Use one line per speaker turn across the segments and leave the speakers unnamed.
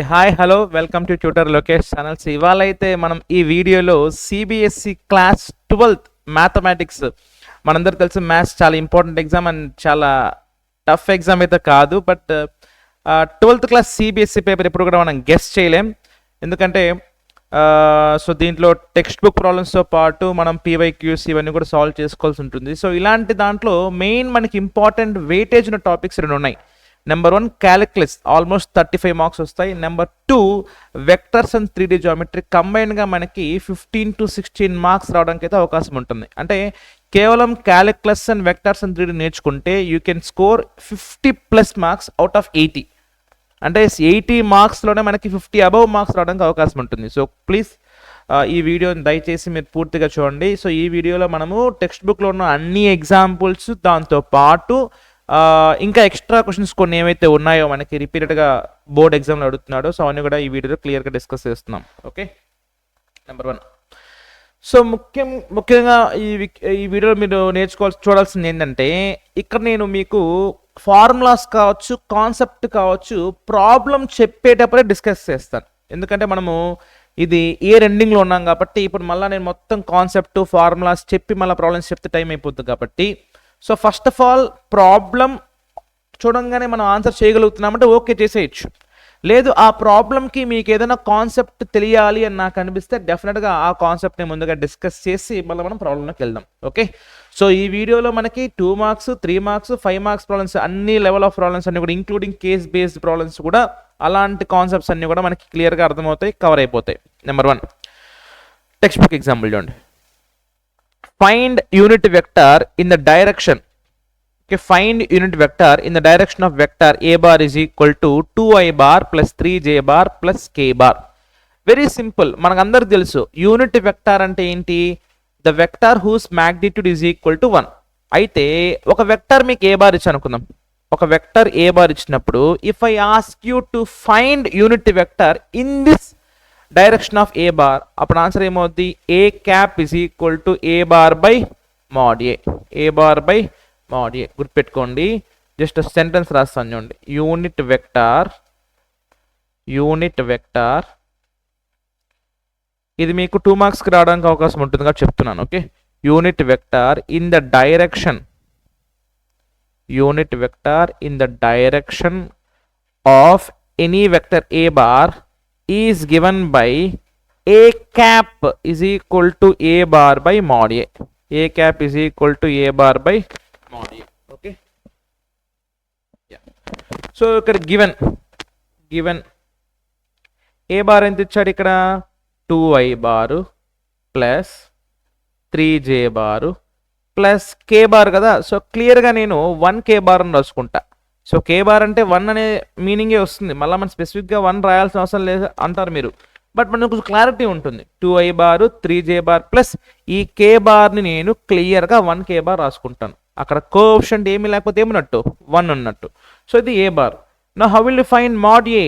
Hi hello welcome to tutor Lokesh channels. ఇవాళ అయితే మనం ఈ వీడియోలో సిబిఎస్ఈ క్లాస్ 12th మ్యాథమెటిక్స్, మనందరికి తెలుసు మ్యాథ్స్ చాలా ఇంపార్టెంట్ ఎగ్జామ్ అండ్ చాలా టఫ్ ఎగ్జామ్ అయితే కాదు. But 12th class CBSE paper ఎప్పుడు కూడా మనం గెస్ చేయలేం. ఎందుకంటే సో దీంట్లో టెక్స్ట్ బుక్ ప్రాబ్లమ్స్తో పాటు మనం పీవైక్యూస్ ఇవన్నీ కూడా సాల్వ్ చేసుకోవాల్సి ఉంటుంది. సో ఇలాంటి దాంట్లో మెయిన్ మనకి ఇంపార్టెంట్ వెయిటేజ్ ఉన్న టాపిక్స్ రెండు ఉన్నాయి. నెంబర్ 1 క్యాలిక్యులస్, ఆల్మోస్ట్ 35 మార్క్స్ వస్తాయి. Number 2 vectors and 3D geometry, కంబైన్గా మనకి 15 to 16 మార్క్స్ రావడానికి అయితే అవకాశం ఉంటుంది. అంటే కేవలం calculus and vectors and 3D నేర్చుకుంటే you can score 50+ marks out of 80. అంటే 80 మార్క్స్లోనే మనకి 50 అబవ్ మార్క్స్ రావడానికి అవకాశం ఉంటుంది. సో ప్లీజ్ ఈ వీడియోని దయచేసి మీరు పూర్తిగా చూడండి. సో ఈ వీడియోలో మనము టెక్స్ట్ బుక్లో ఉన్న అన్ని ఎగ్జాంపుల్స్, దాంతో పాటు ఇంకా ఎక్స్ట్రా క్వశ్చన్స్ కొన్ని ఏవైతే ఉన్నాయో మనకి రిపీటెడ్గా బోర్డ్ ఎగ్జామ్లో అడుగుతున్నాడో, సో అవన్నీ కూడా ఈ వీడియోలో క్లియర్గా డిస్కస్ చేస్తున్నాం. Okay, number 1. సో ముఖ్యంగా ఈ వీడియోలో మీరు చూడాల్సింది ఏంటంటే, ఇక్కడ నేను మీకు ఫార్ములాస్ కావచ్చు, కాన్సెప్ట్ కావచ్చు, ప్రాబ్లం చెప్పేటప్పుడే డిస్కస్ చేస్తాను. ఎందుకంటే మనము ఇది ఇయర్ ఎండింగ్లో ఉన్నాం కాబట్టి ఇప్పుడు మళ్ళీ నేను మొత్తం కాన్సెప్ట్, ఫార్ములాస్ చెప్పి మళ్ళీ ప్రాబ్లమ్స్ చెప్తే టైం అయిపోతుంది కాబట్టి, so first of all problem చూడంగానే మనం ఆన్సర్ చేయగలుగుతున్నామంటే ఓకే చేసేయచ్చు. లేదు ఆ ప్రాబ్లంకి మీకు ఏదైనా కాన్సెప్ట్ తెలియాలి అని నాకు అనిపిస్తే డెఫినెట్గా ఆ కాన్సెప్ట్ని ముందుగా డిస్కస్ చేసి మళ్ళీ మనం ప్రాబ్లంలోకి వెళ్దాం. ఓకే, సో ఈ వీడియోలో మనకి 2 మార్క్స్, 3 మార్క్స్, 5 మార్క్స్ ప్రాబ్లమ్స్, అన్ని లెవెల్ ఆఫ్ ప్రాబ్లమ్స్ అన్ని కూడా ఇంక్లూడింగ్ కేస్ బేస్డ్ ప్రాబ్లమ్స్ కూడా, అలాంటి కాన్సెప్ట్స్ అన్ని కూడా మనకి క్లియర్గా అర్థమవుతాయి, కవర్ అయిపోతాయి. నెంబర్ 1 టెక్స్ట్ బుక్ ఎగ్జాంపుల్ చూడండి. Find unit vector in the direction. Okay, find unit vector in the direction of vector a bar is equal to 2i bar plus 3j bar plus k bar. Very simple. మనకు అందరికి తెలుసు unit vector అంటే ఏంటి, the vector whose magnitude is equal to 1. అయితే ఒక vector మీకు ఏ bar ఇచ్చి అనుకుందాం. ఒక వెక్టార్ ఏ బార్ ఇచ్చినప్పుడు if I ask you to find unit vector in this direction of A bar, అప్పుడు ఆన్సర్ ఏమవుద్ది, A cap is equal to A bar by mod A. A bar by mod A గుర్తుపెట్టుకోండి. Just sentence రాస్తాను చూడండి. Unit vector ఇది మీకు 2 మార్క్స్కి రావడానికి అవకాశం ఉంటుంది కాబట్టి చెప్తున్నాను. Okay, unit vector in the direction of any vector A bar is given by a cap is equal to a bar by mod a. A cap is equal to a bar by mod a. Okay, yeah. So ఇక్కడ given a bar ఎంత ఇచ్చాడు ఇక్కడ, 2i బారు plus 3j బారు plus k bar కదా. So క్లియర్గా నేను 1k bar అని రాసుకుంటా. So కే bar అంటే 1 అనే మీనింగే వస్తుంది, మళ్ళీ మనం స్పెసిఫిక్గా 1 రాయాల్సిన అవసరం లేదు అంటారు మీరు. బట్ మనకు కొంచెం క్లారిటీ ఉంటుంది. 2i bar 3j bar plus ఈ కే బార్ని నేను క్లియర్గా 1k బార్ రాసుకుంటాను. అక్కడ కోఎఫిషియంట్ ఏమీ లేకపోతే ఏమన్నట్టు 1 ఉన్నట్టు. సో ఇది A bar. Now how will you find mod A.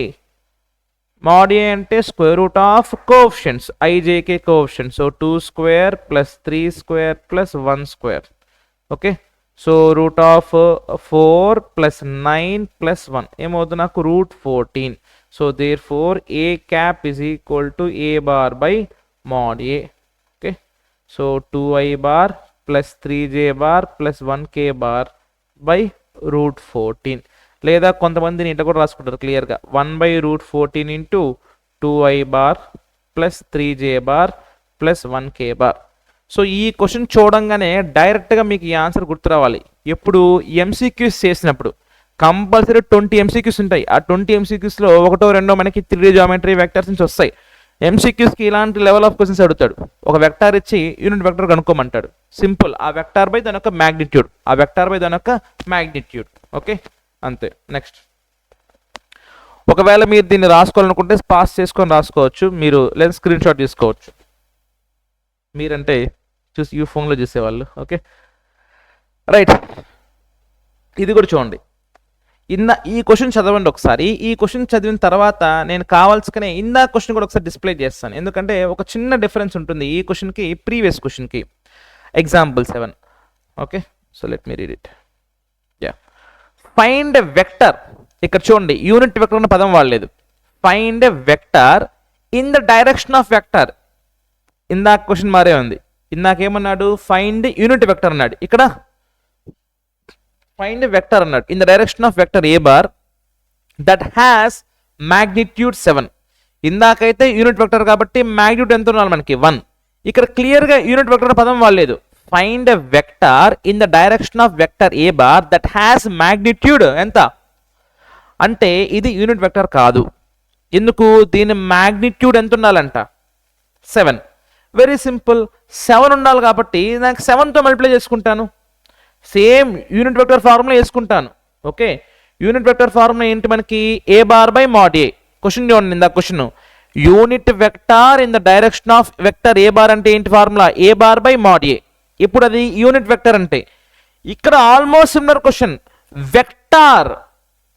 Mod A అంటే square root of coefficients, ijk coefficients. So 2 square plus 3 square plus 1 square. Okay, so root of 4 plus 9 plus 1 ఏమవుతుంది నాకు, root 14. So therefore A cap is equal to A bar by mod A. Okay, so 2i bar plus 3j bar plus 1k bar by root 14. లేదా కొంతమందిని ఇట్లా కూడా రాసుకుంటారు క్లియర్గా, 1 by root 14 into 2i bar plus 3j bar plus 1k bar. So ఈ question చూడంగానే డైరెక్ట్గా మీకు ఈ ఆన్సర్ గుర్తు రావాలి. ఎప్పుడు ఎంసీక్యూస్ చేసినప్పుడు కంపల్సరీ 20 ఎంసీక్యూస్ ఉంటాయి. ఆ 20 ఎంసీక్యూస్లో 1-2 మనకి 3D జామెట్రీ వెక్టర్స్ నుంచి వస్తాయి. ఎంసీక్యూస్కి ఇలాంటి లెవెల్ ఆఫ్ క్వశ్చన్స్ అడుగుతాడు. ఒక వెక్టార్ ఇచ్చి యూనిట్ వెక్టర్ కనుక్కోమంటాడు. సింపుల్, ఆ వెక్టార్ బై దాని యొక్క మ్యాగ్నిట్యూడ్. ఓకే, అంతే. నెక్స్ట్, ఒకవేళ మీరు దీన్ని రాసుకోవాలనుకుంటే పాస్ చేసుకొని రాసుకోవచ్చు మీరు, లేదా స్క్రీన్ షాట్ తీసుకోవచ్చు. మీరంటే చూసి ఈ ఫోన్లో చూసేవాళ్ళు. Okay, right. ఇది కూడా చూడండి. ఈ క్వశ్చన్ చదవండి ఒకసారి. ఈ క్వశ్చన్ చదివిన తర్వాత నేను కావాల్సుకునే క్వశ్చన్ కూడా ఒకసారి డిస్ప్లే చేస్తాను. ఎందుకంటే ఒక చిన్న డిఫరెన్స్ ఉంటుంది ఈ క్వశ్చన్కి ప్రీవియస్ క్వశ్చన్కి. Example 7. Okay, so let me read it. Yeah, find vector. ఇక్కడ చూడండి యూనిట్ వెక్టర్ అన్న పదం వాడలేదు. Find a vector in the direction of vector. ఇందాక క్వశ్చన్ మారే ఉంది. ఇందాకేమన్నాడు, ఫైండ్ యూనిట్ వెక్టర్ అన్నాడు. ఇక్కడ ఫైండ్ వెక్టర్ అన్నాడు in the direction of vector A bar that has magnitude 7. ఇందాకైతే యూనిట్ వెక్టర్ కాబట్టి మ్యాగ్నిట్యూడ్ ఎంత ఉండాలి మనకి 1. ఇక్కడ క్లియర్గా యూనిట్ వెక్టర్ పదం వాడలేదు. Find a vector in the direction of vector A bar that has magnitude ఎంత అంటే ఇది యూనిట్ వెక్టర్ కాదు. ఎందుకు, దీని మ్యాగ్నిట్యూడ్ ఎంత ఉండాలంట 7. వెరీ సింపుల్, 7 ఉండాలి కాబట్టి నాకు 7తో మల్టిప్లై చేసుకుంటాను. సేమ్ యూనిట్ వెక్టర్ ఫార్ములా వేసుకుంటాను. ఓకే, యూనిట్ వెక్టర్ ఫార్ములా ఏంటి మనకి, A bar by mod A. Question చూడండి, ఇందా question unit vector in the direction of vector A bar అంటే ఏంటి formula, A bar by mod A. ఇప్పుడు అది యూనిట్ వెక్టర్ అంటే ఇక్కడ almost similar question, vector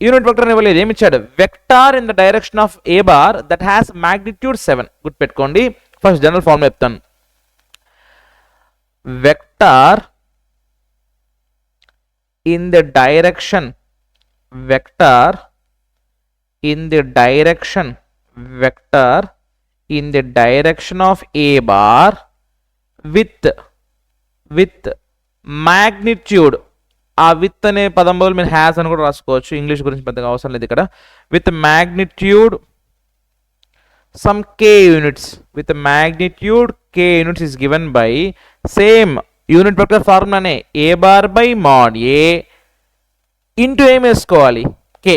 unit vector ఇవ్వలేదు, ఏమి ఇచ్చాడు, vector in the direction of A bar that has magnitude 7. గుర్తుపెట్టుకోండి, ఫస్ట్ జనరల్ ఫార్ములా చెప్తాను. Vector in the direction vector in the direction vector in the direction of a bar with magnitude. ఆ with అనే పదం బదులు మీరు has అని కూడా రాసుకోవచ్చు, ఇంగ్లీష్ గురించి పెద్దగా అవసరం లేదు ఇక్కడ. With magnitude some k units, with magnitude k units is given by same unit vector ఫార్ములానే A bar by mod A into ఏం వేసుకోవాలి, K.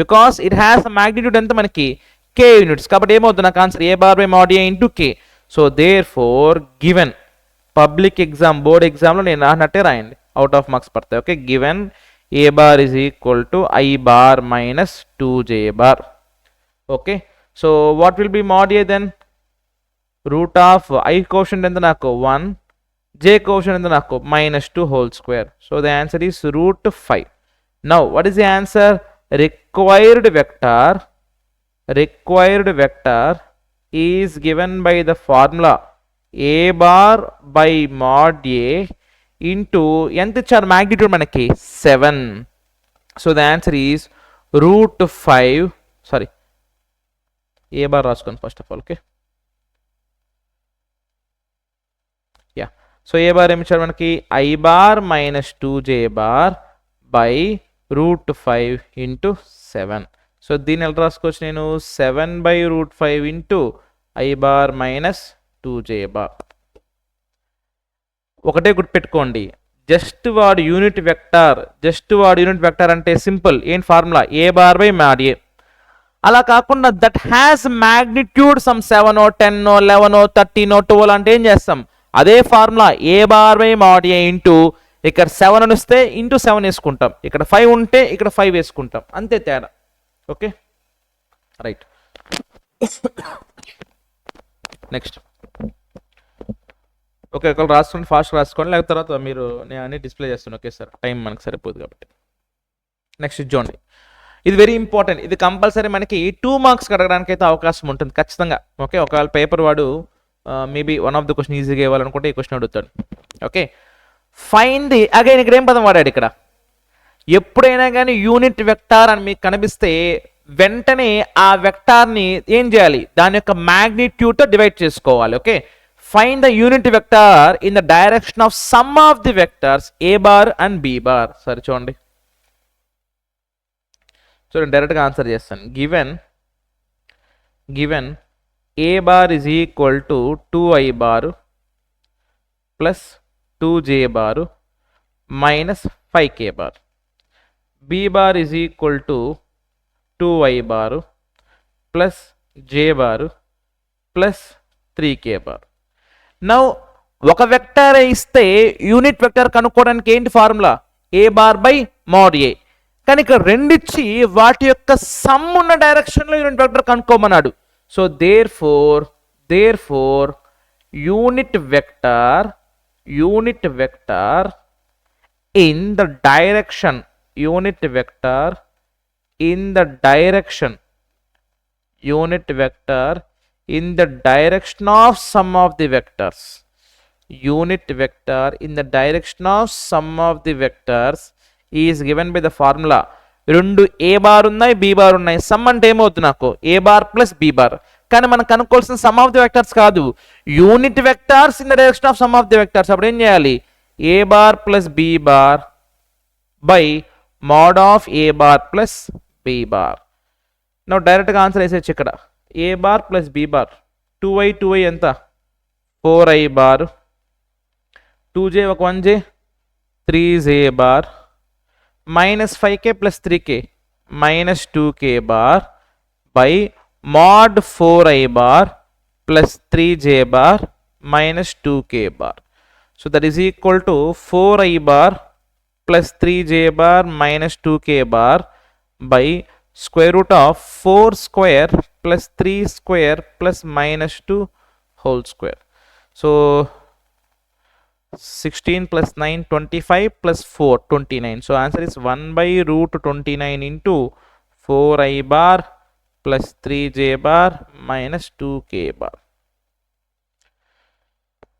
Because it has magnitude ఎంత మనకి కే యూనిట్స్, కాబట్టి ఏమవుతుంది నాకు answer A bar by mod A into K. So therefore given public exam board ఎగ్జామ్లో నేను రానట్టే రాయండి, అవుట్ ఆఫ్ మార్క్స్ పడతాయి. Okay, given A bar is equal to I bar minus 2j bar. Okay, so what will be mod A then, root of I quotient ఎంత నాకు 1, j quotient ఎంత నాకు -2 whole square. So the answer is √5. Now what is the answer, required vector is given by the formula a bar by mod a into ఎంత ఇచ్చారు magnitude మనకి 7. So the answer is √5. Sorry, a bar రాసుకోండి first of all. Okay, so A bar ఏమి ఇచ్చాడు మనకి, I bar minus 2j bar by √5 into 7. So దీన్ని ఎలా రాసుకోవచ్చు నేను, 7 by √5 into I bar minus 2j bar. ఒకటే గుర్తుపెట్టుకోండి, జస్ట్ వాడు యూనిట్ వెక్టార్ అంటే సింపుల్ ఏంటి formula, A bar by mod A. అలా కాకుండా దట్ హ్యాస్ మ్యాగ్నిట్యూడ్ సమ్ 7 10 11 13 12 అంటే ఏం చేస్తాం, అదే formula A bar by mod A into ఇక్కడ 7 అని వస్తే ఇంటూ 7 వేసుకుంటాం, ఇక్కడ 5 ఉంటే ఇక్కడ 5 వేసుకుంటాం, అంతే తేడా. Okay right, next. ఓకే, ఒకళ్ళు రాసుకోండి, ఫాస్ట్ రాసుకోండి, లేకపోతే తర్వాత మీరు నేను అన్ని డిస్ప్లే చేస్తాను. ఓకే సార్, టైం మనకు సరిపోదు కాబట్టి. నెక్స్ట్ చూడండి, ఇది వెరీ ఇంపార్టెంట్, ఇది కంపల్సరీ మనకి 2 మార్క్స్ అడగడానికి అయితే అవకాశం ఉంటుంది ఖచ్చితంగా. ఓకే, ఒకవేళ పేపర్ వాడు maybe one of the question ఈజీగా ఇవ్వాలనుకుంటే ఈ క్వశ్చన్ అడుగుతాడు. ఓకే, ఫైండ్ ది, అగైన్ ఇక్కడ ఏం పదం వాడాడు, ఇక్కడ ఎప్పుడైనా కానీ యూనిట్ వెక్టార్ అని మీకు కనిపిస్తే వెంటనే ఆ వెక్టార్ని ఏం చేయాలి, దాని యొక్క మ్యాగ్నిట్యూడ్తో డివైడ్ చేసుకోవాలి. Okay, find the unit vector in the direction of sum of the vectors a bar and B bar. సరే చూడండి డైరెక్ట్గా ఆన్సర్ చేస్తాను. Given a bar is equal to 2i bar plus 2j bar minus 5k bar. b bar is equal to 2i bar plus j bar plus 3k bar. Now ఒక vector ఇస్తే unit vector కనుక్కోవడానికి ఏంటి formula, A bar by mod A. కానీ ఇక్కడ రెండిచ్చి వాటి యొక్క sum ఉన్న డైరెక్షన్లో యూనిట్ వెక్టర్ కనుక్కోమన్నాడు. So therefore unit vector in the direction of some of the vectors, is given by the formula రెండు ఏ బార్ ఉన్నాయి, బి బార్ ఉన్నాయి. సమ్ అంటే ఏమవుతుంది నాకు ఏ బార్ ప్లస్ బి బార్. కానీ మనం కనుక్కోవాల్సిన సమ్ ఆఫ్ ది వెక్టర్స్ కాదు, unit vectors in the direction of sum of the vectors. అప్పుడు ఏం చేయాలి, A bar plus B bar by mod of A bar plus B bar. నువ్వు డైరెక్ట్గా answer వేసేచ్చు ఇక్కడ. A bar plus B bar 2i ఎంత 4i bar, 2j ఒక 1j 3j bar minus 5k plus 3k minus 2k bar by mod 4i bar plus 3j bar minus 2k bar. So that is equal to 4i bar plus 3j bar minus 2k bar by square root of 4 square plus 3 square plus minus 2 whole square. So 16 plus 9 25 plus 4 29. So answer is 1 by root 29 into 4i bar plus 3j bar minus 2k bar.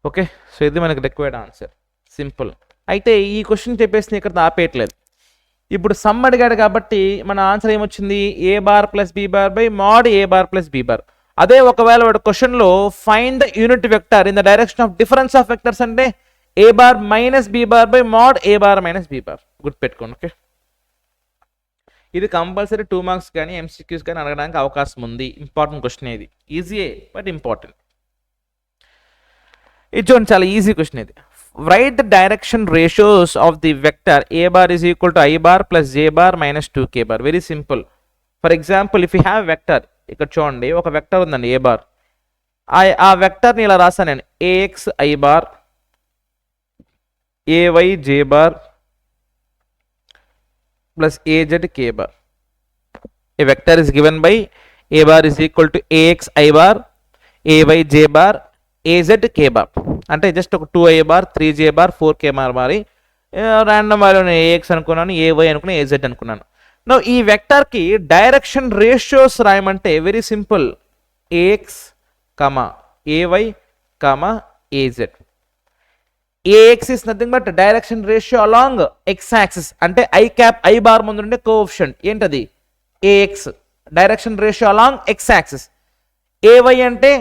Okay, so ఇది మనకి required answer. Simple. అయితే ఈ question చెప్పేసి ఇక్కడ ఆపేయట్లేదు. ఇప్పుడు some అడిగాడు కాబట్టి మన ఆన్సర్ ఏమొచ్చింది, A bar plus B bar by mod A bar plus B bar. అదే ఒకవేళ వాడు క్వశ్చన్లో find the unit vector in the direction of difference of vectors అంటే A bar minus B bar by mod A bar minus B bar. గుర్తుపెట్టుకోండి. Okay, ఇది compulsory 2 marks కానీ MCQs కానీ అడగడానికి అవకాశం ఉంది. ఇంపార్టెంట్ క్వశ్చన్ ఇది, ఈజీయే బట్ ఇంపార్టెంట్. ఇది చూడండి, చాలా ఈజీ క్వశ్చన్ ఇది. Right the direction ratios of the vector A bar is equal to I bar plus J bar minus 2k bar. Very simple. For example if you have vector, ఇక్కడ చూడండి ఒక vector ఉందండి A bar. ఆ వెక్టర్ని ఇలా రాసాను నేను, a x i bar ay j bar plus az k bar. A vector is given by a bar is equal to ax I bar ay j bar az k bar. అంటే just ఒక 2i bar 3j bar 4k bar మారి random వాల్యూని ax అనుకున్నాను, ay అనుకున్నాను, az అనుకున్నాను. Now ఈ వెక్టర్కి direction ratios రాయమంటే very simple, ax ay az. ax is nothing but direction ratio along x axis. అంటే i బార్ ముందు ఉండే కోఎఫిషియంట్ ఏంటది, ax direction ratio along x axis. ay అంటే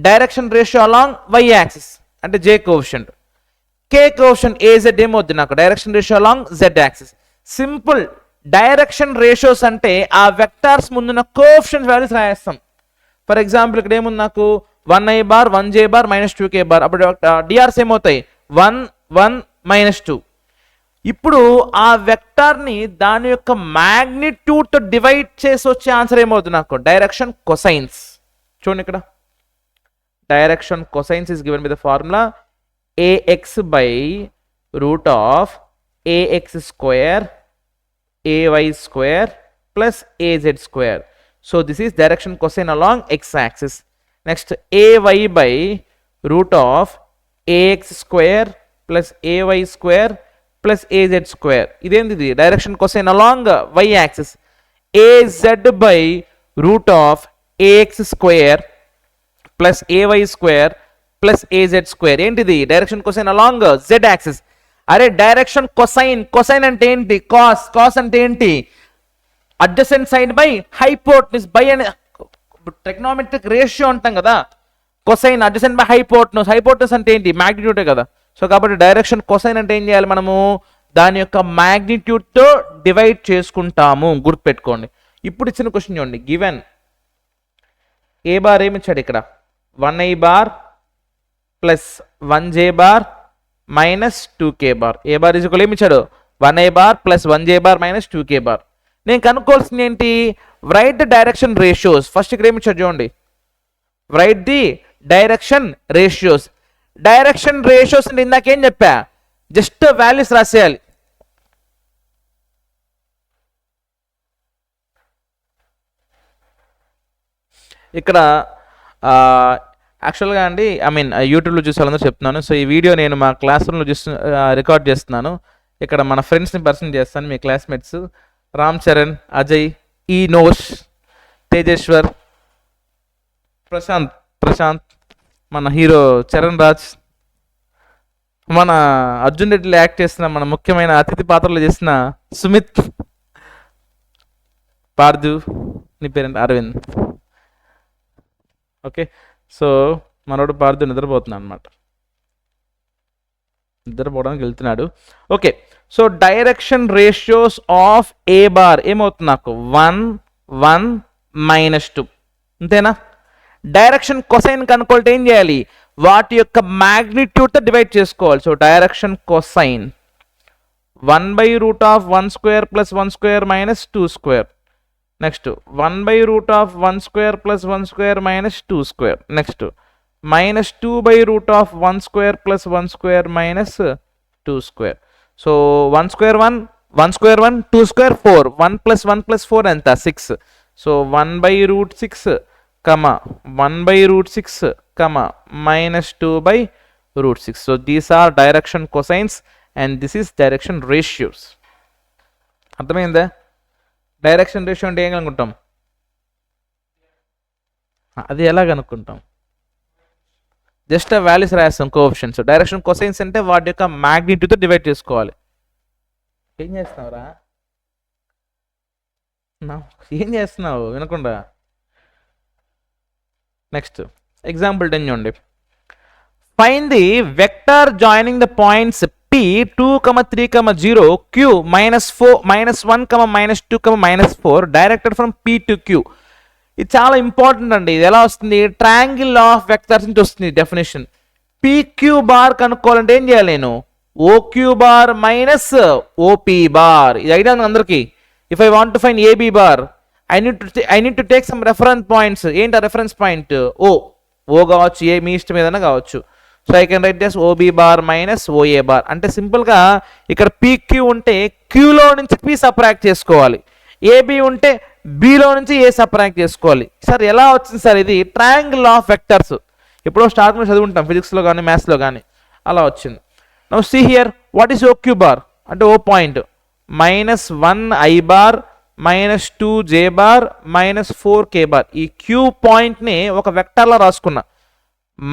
direction ratio along y axis అంటే j coefficient. k coefficient az ఏమవుద్ది నాకు, direction ratio along z axis. Simple. Direction ratios అంటే ఆ వెక్టార్స్ ముందున్న కోఎఫిషియంట్ వాల్యూస్ రాయేస్తాం. ఫర్ ఎగ్జాంపుల్ ఇక్కడ ఏముంది నాకు 1i bar 1j bar minus 2k bar. అప్పుడు డిఆర్స్ ఏమవుతాయి 1 1 మైనస్ 2. ఇప్పుడు ఆ వెక్టార్ని దాని యొక్క మ్యాగ్నిట్యూడ్తో డివైడ్ చేసి వచ్చే ఆన్సర్ ఏమవుతుంది నాకు, డైరెక్షన్ కొసైన్స్. చూడండి ఇక్కడ direction cosines is given by the formula ax by root of ax square ay square plus az square. So this is direction cosine along x axis. Next ay by root of ax square plus ay square plus az square. ఇదేంటి, ఇది direction cosine along y axis. az by root of ax square plus ay square plus az square. ఏంటిది, direction cosine along z axis. అరే direction cosine, cosine అంటే ఏంటి, cos, cos అంటే ఏంటి, adjacent side by hypotenuse by అనే trigonometric ratio అంటాం కదా. Cosine adjacent by hypotenuse, hypotenuse అంటే ఏంటి, మ్యాగ్నిట్యూడే కదా. సో కాబట్టి డైరెక్షన్ కొసైన్ అంటే ఏం చేయాలి మనము, దాని యొక్క మ్యాగ్నిట్యూడ్తో డివైడ్ చేసుకుంటాము. గుర్తుపెట్టుకోండి. ఇప్పుడు ఇచ్చిన క్వశ్చన్ చూడండి, గివెన్ ఏ బార్ ఏమి ఇచ్చాడు ఇక్కడ, 1i bar plus 1j bar minus 2k bar. A bar is equal ఏమి ఇచ్చాడు, 1i bar plus 1j bar minus 2k bar. నేను కనుక్కోవాల్సింది ఏంటి, right the direction ratios. First ఇక్కడ ఏమి ఇచ్చాడు చూడండి, right the direction ratios. Direction ratios అంటే ఇందాకేం చెప్పా, జస్ట్ వాల్యూస్ రాసేయాలి. ఇక్కడ యాక్చువల్గా అండి, ఐ మీన్ యూట్యూబ్లో చూసే వాళ్ళందరూ చెప్తున్నాను. సో ఈ వీడియో నేను మా క్లాస్ రూమ్లో రికార్డ్ చేస్తున్నాను. ఇక్కడ మన ఫ్రెండ్స్ని పరిచయం చేస్తాను. మీ క్లాస్మేట్స్ రామ్ చరణ్, అజయ్, ఈ నోష్, తేజేశ్వర్, ప్రశాంత్, మన హీరో చరణ్ రాజ్, మన అర్జున్ రెడ్డిలో యాక్ట్ చేసిన మన ముఖ్యమైన అతిథి పాత్రలు చేసిన సుమిత్, పార్థు, నీ పేరేంటి? అరవింద్. ఓకే, సో మనోడు పార్థు నిద్రపోతున్నాడు అనమాట, నిద్రపోవడానికి వెళ్తున్నాడు. Okay, so direction ratios of A bar ఏమవుతుంది నాకు? 1 1 -2, అంతేనా? డైరెక్షన్ కొసైన్ కనుక్కోవాలంటే ఏం చేయాలి? వాటి యొక్క మ్యాగ్నిట్యూడ్తో డివైడ్ చేసుకోవాలి. So direction cosine 1/√1² + 1² - 2². Next 1/√1² + 1² - 2². Next -2/√1² + 1² - 2². So 1² 1 1² 1 2² 4, 1 + 1 + 4 ఎంత? 6. So 1/√6, 1/√6, -2/√6. So these are direction cosines and this is direction ratios. అర్థమైందా? డైరెక్షన్ రేషియో అంటే ఏం కనుక్కుంటాం? అది ఎలా కనుక్కుంటాం? జస్ట్ ఆ వాల్యూస్ రాస్తాం, కోఎఫిషియెంట్స్. డైరెక్షన్ కొసైన్స్ అంటే వాటి యొక్క మ్యాగ్నిట్యూడ్తో డివైడ్ చేసుకోవాలి. ఏం చేస్తున్నావురా? ఏం చేస్తున్నావు వినకుండా? నెక్స్ట్ ఎగ్జాంపుల్ 10 చూడండి. Find the vector joining the points P 2, 3, 0, Q -4 -1, -2, -4 directed from P to Q. ఇది చాలా ఇంపార్టెంట్ అండి. ఇది ఎలా వస్తుంది? ట్రయాంగిల్ ఆఫ్ వెక్టర్స్ నుంచి వస్తుంది డెఫినేషన్. PQ బార్ కనుక్కోవాలంటే ఏం చేయాలి నేను? OQ bar minus OP bar. ఇది ఐడియా ఉంది అందరికి. If I want to find AB bar, I need to take some reference points. ఏంటి ఆ రెఫరెన్స్ పాయింట్? ఓ కావచ్చు, ఏ మీ ఇష్టం ఏదైనా కావచ్చు. So I can write this OB bar minus OA bar. అంటే సింపుల్గా ఇక్కడ PQ ఉంటే Qలో నుంచి P సబ్ట్రాక్ట్ చేసుకోవాలి, AB ఉంటే Bలో నుంచి A సబ్ట్రాక్ట్ చేసుకోవాలి. సార్ ఎలా వచ్చింది సార్ ఇది? Triangle of vectors. ఎప్పుడో స్టార్టింగ్లో చదువుకుంటాం ఫిజిక్స్లో కానీ మ్యాథ్స్లో కానీ, అలా వచ్చింది. Now see here, what is OQ bar అంటే O point -1 I bar -2 J bar -4 K bar. ఈ Q పాయింట్ని ఒక వెక్టర్లా రాసుకున్నా.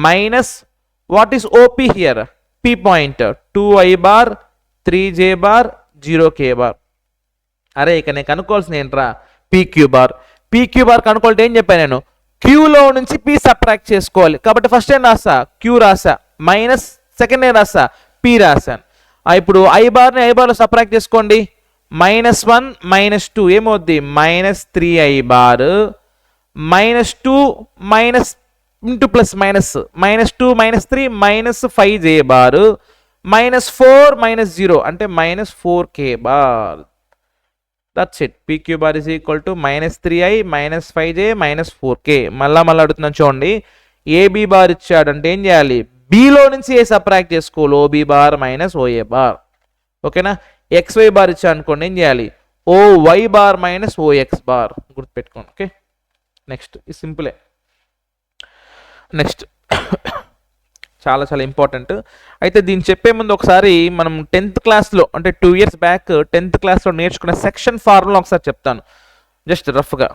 Minus what is OP here? P point 2 I bar 3 J bar 0 K bar. అరే ఇక నేను కనుక్కోవాల్సింది ఏంట్రా? PQ bar. PQ బార్ కనుక్కోవాలంటే ఏం చెప్పాను నేను? Qలో నుంచి P సబ్ట్రాక్ట్ చేసుకోవాలి. కాబట్టి ఫస్ట్ ఏం రాసా? Q రాసా, మైనస్ సెకండ్ ఏం రాసా? P రాసాను. ఇప్పుడు I బార్ని I బార్లో సబ్ట్రాక్ట్ చేసుకోండి. -1 -2 ఏమవుద్ది? -3 I bar -2 minus into plus minus -2 -3 -5 J bar -4 -0 అంటే -4 K bar. That's it. PQ bar is equal to -3I -5J -4 K. మళ్ళా అడుగుతున్నాను చూడండి. AB బార్ ఇచ్చాడంటే ఏం చేయాలి? Bలో నుంచి A సబ్ట్రాక్ట్ చేసుకోవాలి, OB bar minus OA bar. ఓకేనా? XY బార్ ఇచ్చా అనుకోండి, ఏం చేయాలి? OY bar minus OX bar. గుర్తుపెట్టుకోండి. ఓకే, నెక్స్ట్ ఇది సింపులే. నెక్స్ట్ చాలా చాలా ఇంపార్టెంట్. అయితే దీన్ని చెప్పే ముందు ఒకసారి మనం 10th క్లాస్లో అంటే 2 years బ్యాక్ 10th క్లాస్లో నేర్చుకున్న సెక్షన్ ఫార్ములా ఒకసారి చెప్తాను జస్ట్ రఫ్గా.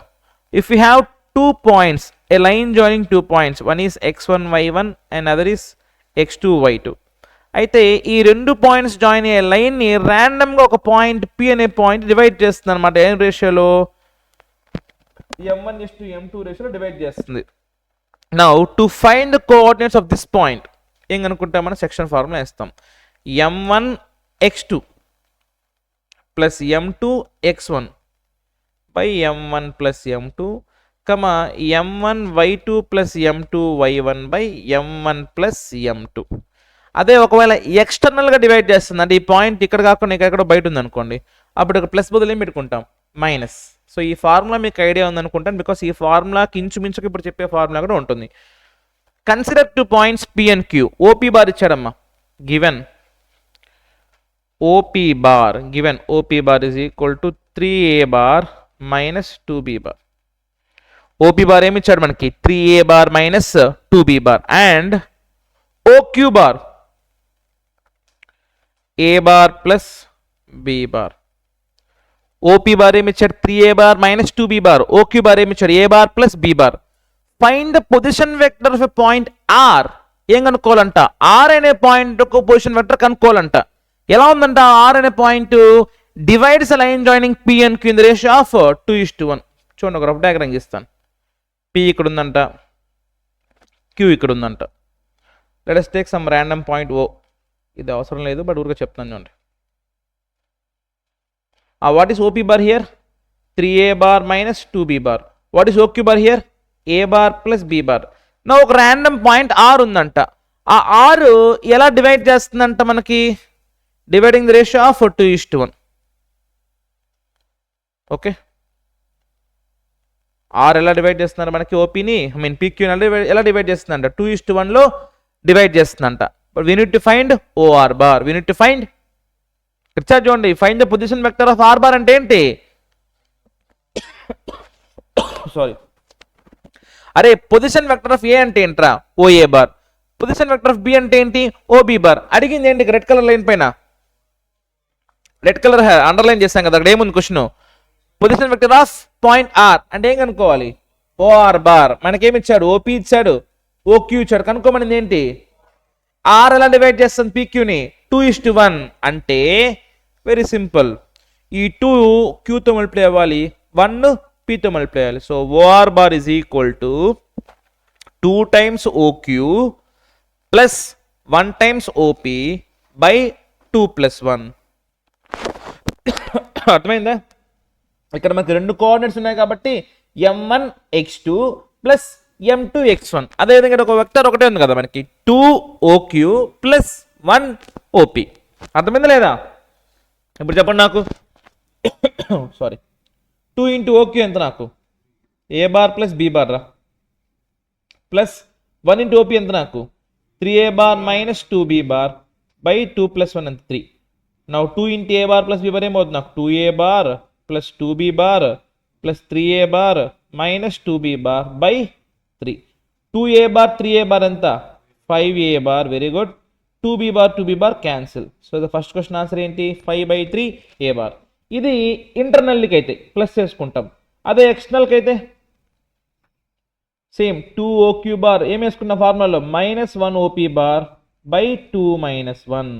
If you have 2 points, a line joining 2 points, one is x1 y1 and other is x2 y2. అయితే ఈ 2 పాయింట్స్ జాయిన్ అయ్యే లైన్ని ర్యాండమ్గా ఒక పాయింట్ P అనే పాయింట్ డివైడ్ చేస్తుంది అనమాట. ఏం రేషియోలో? M1:M2 రేషియోలో డివైడ్ చేస్తుంది. Now to find the coordinates of this point ఏం కనుక్కుంటాం? మనం సెక్షన్ ఫార్ములా వేస్తాం. M1 x2 plus M2 x1 by M1 plus M2, M1 y2 plus M2 y1 by M1 plus M2. అదే ఒకవేళ ఎక్స్టర్నల్గా డివైడ్ చేస్తుంది అంటే ఈ పాయింట్ ఇక్కడ కాకుండా ఇక్కడ బయట ఉంది అనుకోండి, అప్పుడు ఇక్కడ ప్లస్ బదులు ఏం పెట్టుకుంటాం? మైనస్. సో ఈ ఫార్ములా మీకు ఐడియా ఉందనుకుంటాను, బికాస్ ఈ ఫార్ములాకి ఇంచుమించుకు ఇప్పుడు చెప్పే ఫార్ములా కూడా ఉంటుంది. Consider 2 points P and Q. OP bar ఇచ్చాడమ్మా, given OP bar OP bar is equal to 3A bar minus 2B bar. OP bar ఏమి ఇచ్చాడు మనకి? 3A bar minus 2B bar. And OQ bar A bar plus B bar. OP bar ఏమి ఇచ్చాడు? 3A bar minus 2B bar. OQ bar ఏమి ఇచ్చాడు? A bar plus B bar. Find the position vector of a point R. ఏం కనుక్కోవాలంట? R అనే point ఒక position vector కనుక్కోవాలంట. ఎలా ఉందంట R అనే point? Divides line joining p and q in the ratio of 2:1. చూడండి ఒక రఫ్ డయాగ్రామ్ గీస్తాను. పి ఇక్కడ ఉందంట, క్యూ ఇక్కడ ఉందంట. Let us take some random point O. ఇది అవసరం లేదు బట్ ఊరికే చెప్తాను చూడండి. What is OP bar here? 3a bar minus 2b bar. What is OQ bar here? a bar plus b bar. నా ఒక ర్యాండమ్ పాయింట్ r ఉందంట. ఆ r ఎలా డివైడ్ చేస్తుందంట మనకి? Dividing the ratio of 2:1. Okay, r ఎలా divide చేస్తున్నారు మనకి? ఓపీని పీక్యూ ఎలా డివైడ్ చేస్తుందంట? 2:1లో డివైడ్ చేస్తుందంట. But we need to find o r bar. We need to find, ఇక్కడ చూడండి, find the position vector of r bar అంటే ఏంటి? సారీ, అరే పొజిషన్ వెక్టర్ ఆఫ్ ఏ అంటే ఏంట్రా? O a bar. Position vector of b అంటే ఏంటి? O b bar. అడిగింది ఏంటి? రెడ్ కలర్ లైన్ పైన రెడ్ కలర్ అండర్లైన్ చేస్తాం కదా, అక్కడ ఏముంది question? Position vector of point r అంటే ఏం కనుక్కోవాలి? O r bar. మనకేమి ఇచ్చాడు? ఓపీ ఇచ్చాడు, ఓక్యూ ఇచ్చాడు. కనుక్కోమనింది ఏంటి? ఆర్ ఎలా డివైడ్ చేస్తుంది పీక్యూని? 2:1 అంటే వెరీ సింపుల్. ఈ 2 క్యూతో మల్టిప్లై అవ్వాలి, 1 పీతో మల్టిప్లై అవ్వాలి. So o r bar is equal to 2 times o q plus 1 times o p by 2 + 1. అర్థమైందా? ఇక్కడ మనకి రెండు కోఆర్డినేట్స్ ఉన్నాయి కాబట్టి m1 x2 plus m2 x1. అదేవిధంగా ఒక వెక్టర్ ఒకటే ఉంది కదా మనకి, 2 OQ ప్లస్ 1 OP. అర్థమైందా లేదా? ఇప్పుడు చెప్పండి నాకు. సారీ, 2 × OQ ఎంత నాకు? a bar plus b bar రా. ప్లస్ 1 × OP ఎంత నాకు? 3a bar minus 2b bar by 2 + 1 ఎంత? 3. Now 2 × a bar plus b bar ఏమవుతుంది నాకు? 2a bar plus 2b bar plus 3a bar minus 2b bar by 3. 2a bar 3a bar ఎంత? 5a bar. Very good. 2b bar 2b bar cancel. So the first question answer ఏంటి? 5/3 a bar. ఇది ఇంటర్నల్కి అయితే plus చేసుకుంటాం, అదే ఎక్స్టర్నల్కి అయితే same 2 OQ bar ఏం వేసుకున్న ఫార్ములాలో? -1 OP బార్ బై 2 - 1.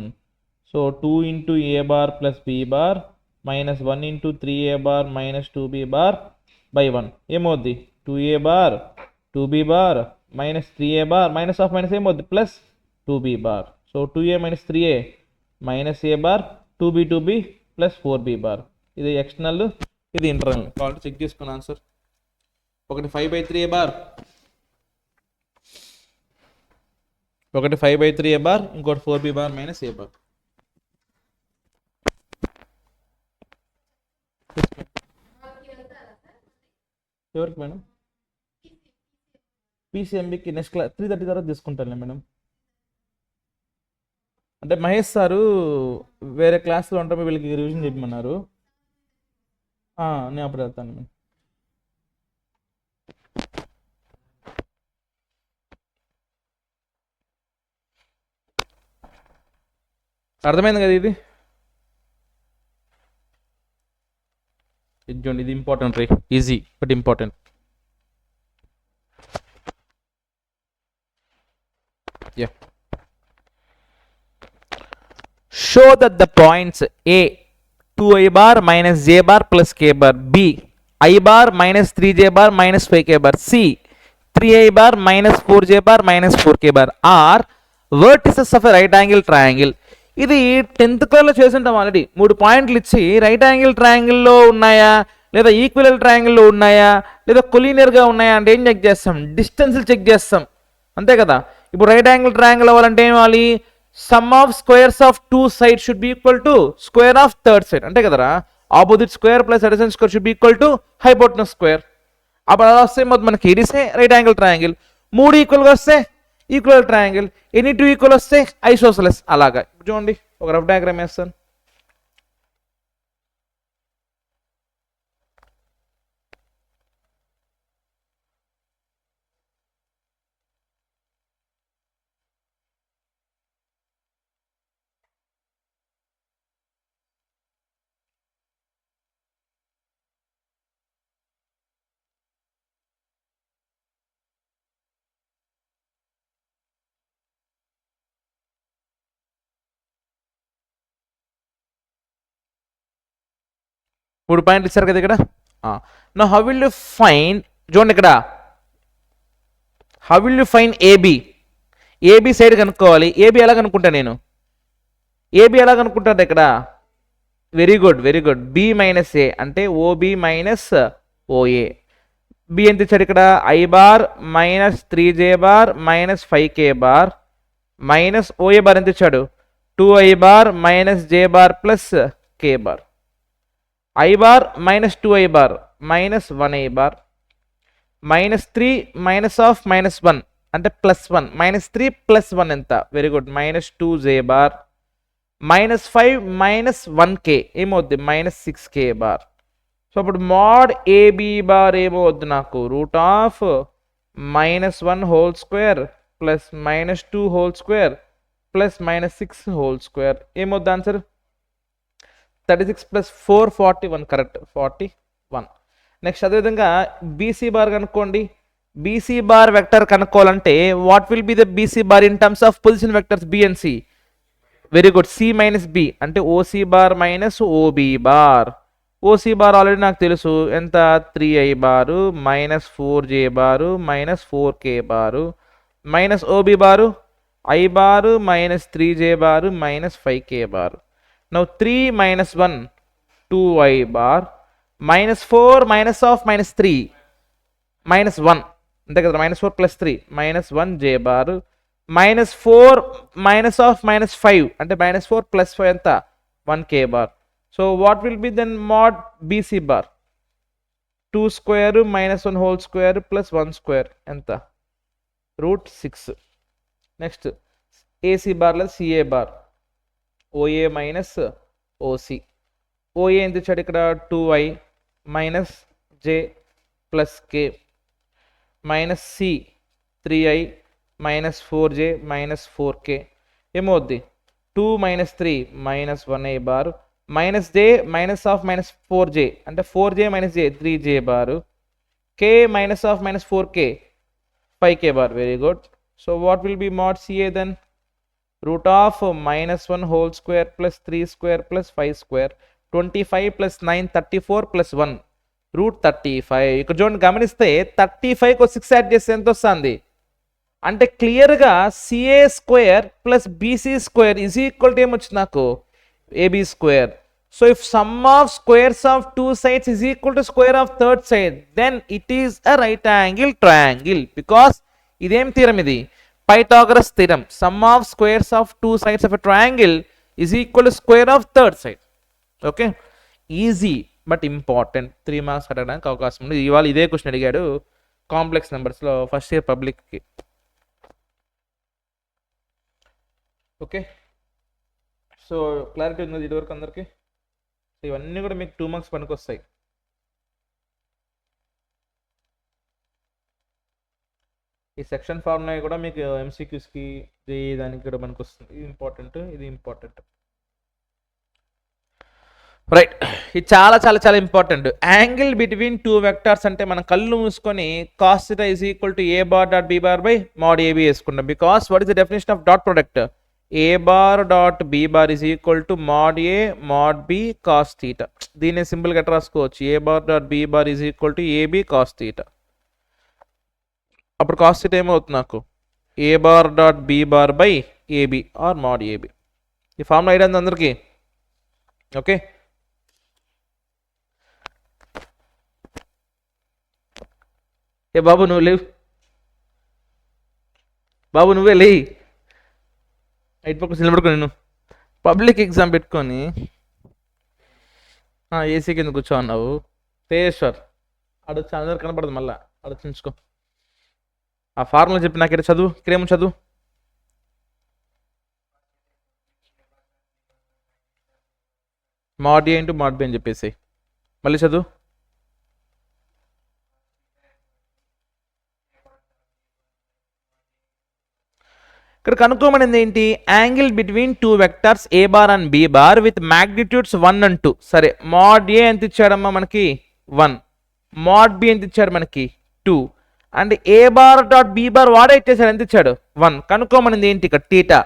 సో 2 × a bar plus b bar -1 × 3a bar minus 2b bar by 1 ఏమవుద్ది? 2a bar 2b bar minus 3a bar minus of minus ఏమవుద్ది? Plus 2b bar. So 2a - 3a minus a bar 2b plus 4b bar. ఇది external, ఇది internal. కాబట్టి check చేసుకున్న answer ఒకటి 5/3 a bar, ఒకటి 5/3 a bar, ఇంకోటి 4b bar minus a bar. ఎవరికి madam? పీసీఎంబీకి next class 3:30 తర్వాత తీసుకుంటానులే మేడం. అంటే మహేష్ సారు వేరే క్లాస్లో ఉంటాము, వీళ్ళకి రివిజన్ చెప్పమన్నారు. నేను అప్పుడు వెళ్తాను మేడం. అర్థమైంది కదా? ఇది చూడండి, ఇది important ray. Easy but important. Show that the points A 2i bar minus j bar plus k bar, B I bar minus 3j bar minus 5k bar, C 3i bar minus 4j bar minus 4k bar are vertices of a right angle triangle. ఇది 10th క్లాస్లో చేస్తుంటాం already. 3 పాయింట్లు ఇచ్చి right angle ట్రయాంగిల్లో ఉన్నాయా లేదా equal ట్రయాంగిల్లో ఉన్నాయా లేదా కొలీనియర్గా ఉన్నాయా అంటే ఏం చెక్ చేస్తాం? డిస్టెన్స్లు చెక్ చేస్తాం, అంతే కదా. ఇప్పుడు రైట్ యాంగిల్ ట్రయాంగిల్ అవ్వాలంటే ఏం అవ్వాలి? Sum of squares of 2 sides should be equal to square of third side, అంతే కదరా. Opposite square plus adjacent square should be equal to hypotenuse square. అప్పుడు అలా వస్తే మనకి ఇది రైట్ యాంగిల్ ట్రయాంగిల్. 3 ఈక్వల్గా వస్తే ఈక్వల్ ట్రయాంగిల్, ఎనీ 2 ఈక్వల్ వస్తే ఐసోసెలస్. అలాగా చూడండి, ఒక రఫ్ డయాగ్రామ్ వేస్తాను. 3 పాయింట్లు ఇచ్చారు కదా ఇక్కడ. No how will you find, చూడండి ఇక్కడ, how will you find AB? AB side కనుక్కోవాలి. ఏబి ఎలా కనుక్కుంటా నేను? ఏబి ఎలా కనుక్కుంటాను ఇక్కడ? Very good, very good. B minus A అంటే ఓబి మైనస్ ఓఏ. బి ఎంత ఇచ్చాడు ఇక్కడ? I bar minus 3J bar minus 5K bar minus OA bar ఎంత ఇచ్చాడు? 2I bar minus J bar plus K bar. I bar minus 2I bar minus 1I bar minus 3 minus of minus 1 అంటే plus 1 minus 3 plus 1 ఎంత? Very good, minus 2J bar minus 5 minus 1K ఏమవుద్ది? Minus 6K bar. So అప్పుడు mod AB bar ఏమవుద్ది నాకు? Root of minus 1 whole square plus minus 2 whole square plus minus 6 whole square. ఏమవుద్ది answer? 36 plus 4 41. Correct, 41. Next అదేవిధంగా BC bar కనుక్కోండి. BC bar vector కనుక్కోవాలంటే what will B the BC bar in terms of position vectors B and C? Very good, C minus B అంటే OC bar minus OB bar. OC bar already నాకు తెలుసు ఎంత? 3I bar minus 4J bar minus 4K bar minus OB bar I bar minus 3J bar minus 5K bar. Now 3 minus 1 2I bar minus 4 minus of minus 3 minus 1 అంతే కదా? Minus 4 plus 3 minus 1J bar minus 4 minus of minus 5 అంటే minus 4 plus 5 ఎంత? 1K bar. So what will be then mod BC bar? 2 square minus 1 whole square plus 1 square ఎంత? Root 6. Next a c bar లేదా c a bar? OA minus o c. O a ఎంత ఇచ్చాడు ఇక్కడ? 2I minus J plus K minus c 3I minus 4J minus 4K ఏమవుద్ది? 2 minus 3 minus 1I bar minus J minus of minus 4J అంటే 4J minus J 3J bar K minus of minus 4K 5K bar. Very good. So what will be mod CA then? Root of minus 1 whole square plus 3 square plus 5 square 25 plus 9 34 plus 1 root 35. ఇక్కడ చూడండి, గమనిస్తే 35కు 6 add చేస్తే ఎంత వస్తుంది అంటే క్లియర్గా CA square plus BC square is equal to ఏమొచ్చింది నాకు? AB square. So if sum of squares of two sides is equal to square of third side, then it is a right angle triangle. Because idem theorem idi? Pythagoras theorem. Sum of squares of two sides of a triangle is equal to square of third side. Okay? Easy but important. 3 marks అడగడానికి అవకాశం ఉంది. ఇవాళ ఇదే question అడిగాడు complex నెంబర్స్లో first year పబ్లిక్కి. Okay, so clarity ఉంది ఇదివరకు అందరికీ? ఇవన్నీ కూడా మీకు 2 మార్క్స్ పనికొస్తాయి. ఈ సెక్షన్ ఫార్ములా కూడా మీకు MCQస్కి దానికి కూడా పనికొస్తుంది. ఇది ఇంపార్టెంట్, ఇది ఇంపార్టెంట్. రైట్, ఇది చాలా చాలా చాలా ఇంపార్టెంట్. యాంగిల్ బిట్వీన్ 2 వెక్టార్స్ అంటే మనం కళ్ళు మూసుకొని cos theta is equal to A bar dot B bar by mod AB వేసుకుంటాం. Because what is the definition of dot product? A bar dot B bar is equal to mod A mod B cos theta. దీన్ని సింపుల్గా ఎట్లా రాసుకోవచ్చు? A bar dot B bar is equal to AB cos theta. అప్పుడు cos theta ఏమవుతుంది నాకు? ఏ bar dot B bar by AB or mod AB. ఈ formula idea ఉంది అందరికీ? ఓకే, ఏ బాబు నువ్వు లేవు, బాబు నువ్వే లేయి. ఎయిట్ పక్కన నిలబడుకో. నేను పబ్లిక్ ఎగ్జామ్ పెట్టుకొని ఏసీ కింద కూర్చో అన్నావు. తేశ్వర్ అడొచ్చి అందరు కనపడదు, మళ్ళీ ఆలోచించుకో. ఆ ఫార్ములా చెప్పి నాకు ఇక్కడ చదువు, ఇక్కడేమో చదువు. మోడ్ ఏ ఇంటూ మోడ్ బి అని చెప్పేసి మళ్ళీ చదువు. ఇక్కడ కనుక్కోమనింది ఏంటి? Angle between 2 vectors a bar and B bar with magnitudes 1 and 2. సరే, మోడ్ ఏ ఎంత ఇచ్చాడమ్మా మనకి? 1. మోడ్ బి ఎంత ఇచ్చాడు మనకి? 2. And a bar dot B bar వాడే ఇచ్చేసాడు, ఎంత ఇచ్చాడు? 1. కనుక్కోమనింది ఏంటి ఇక్కడ? థీటా.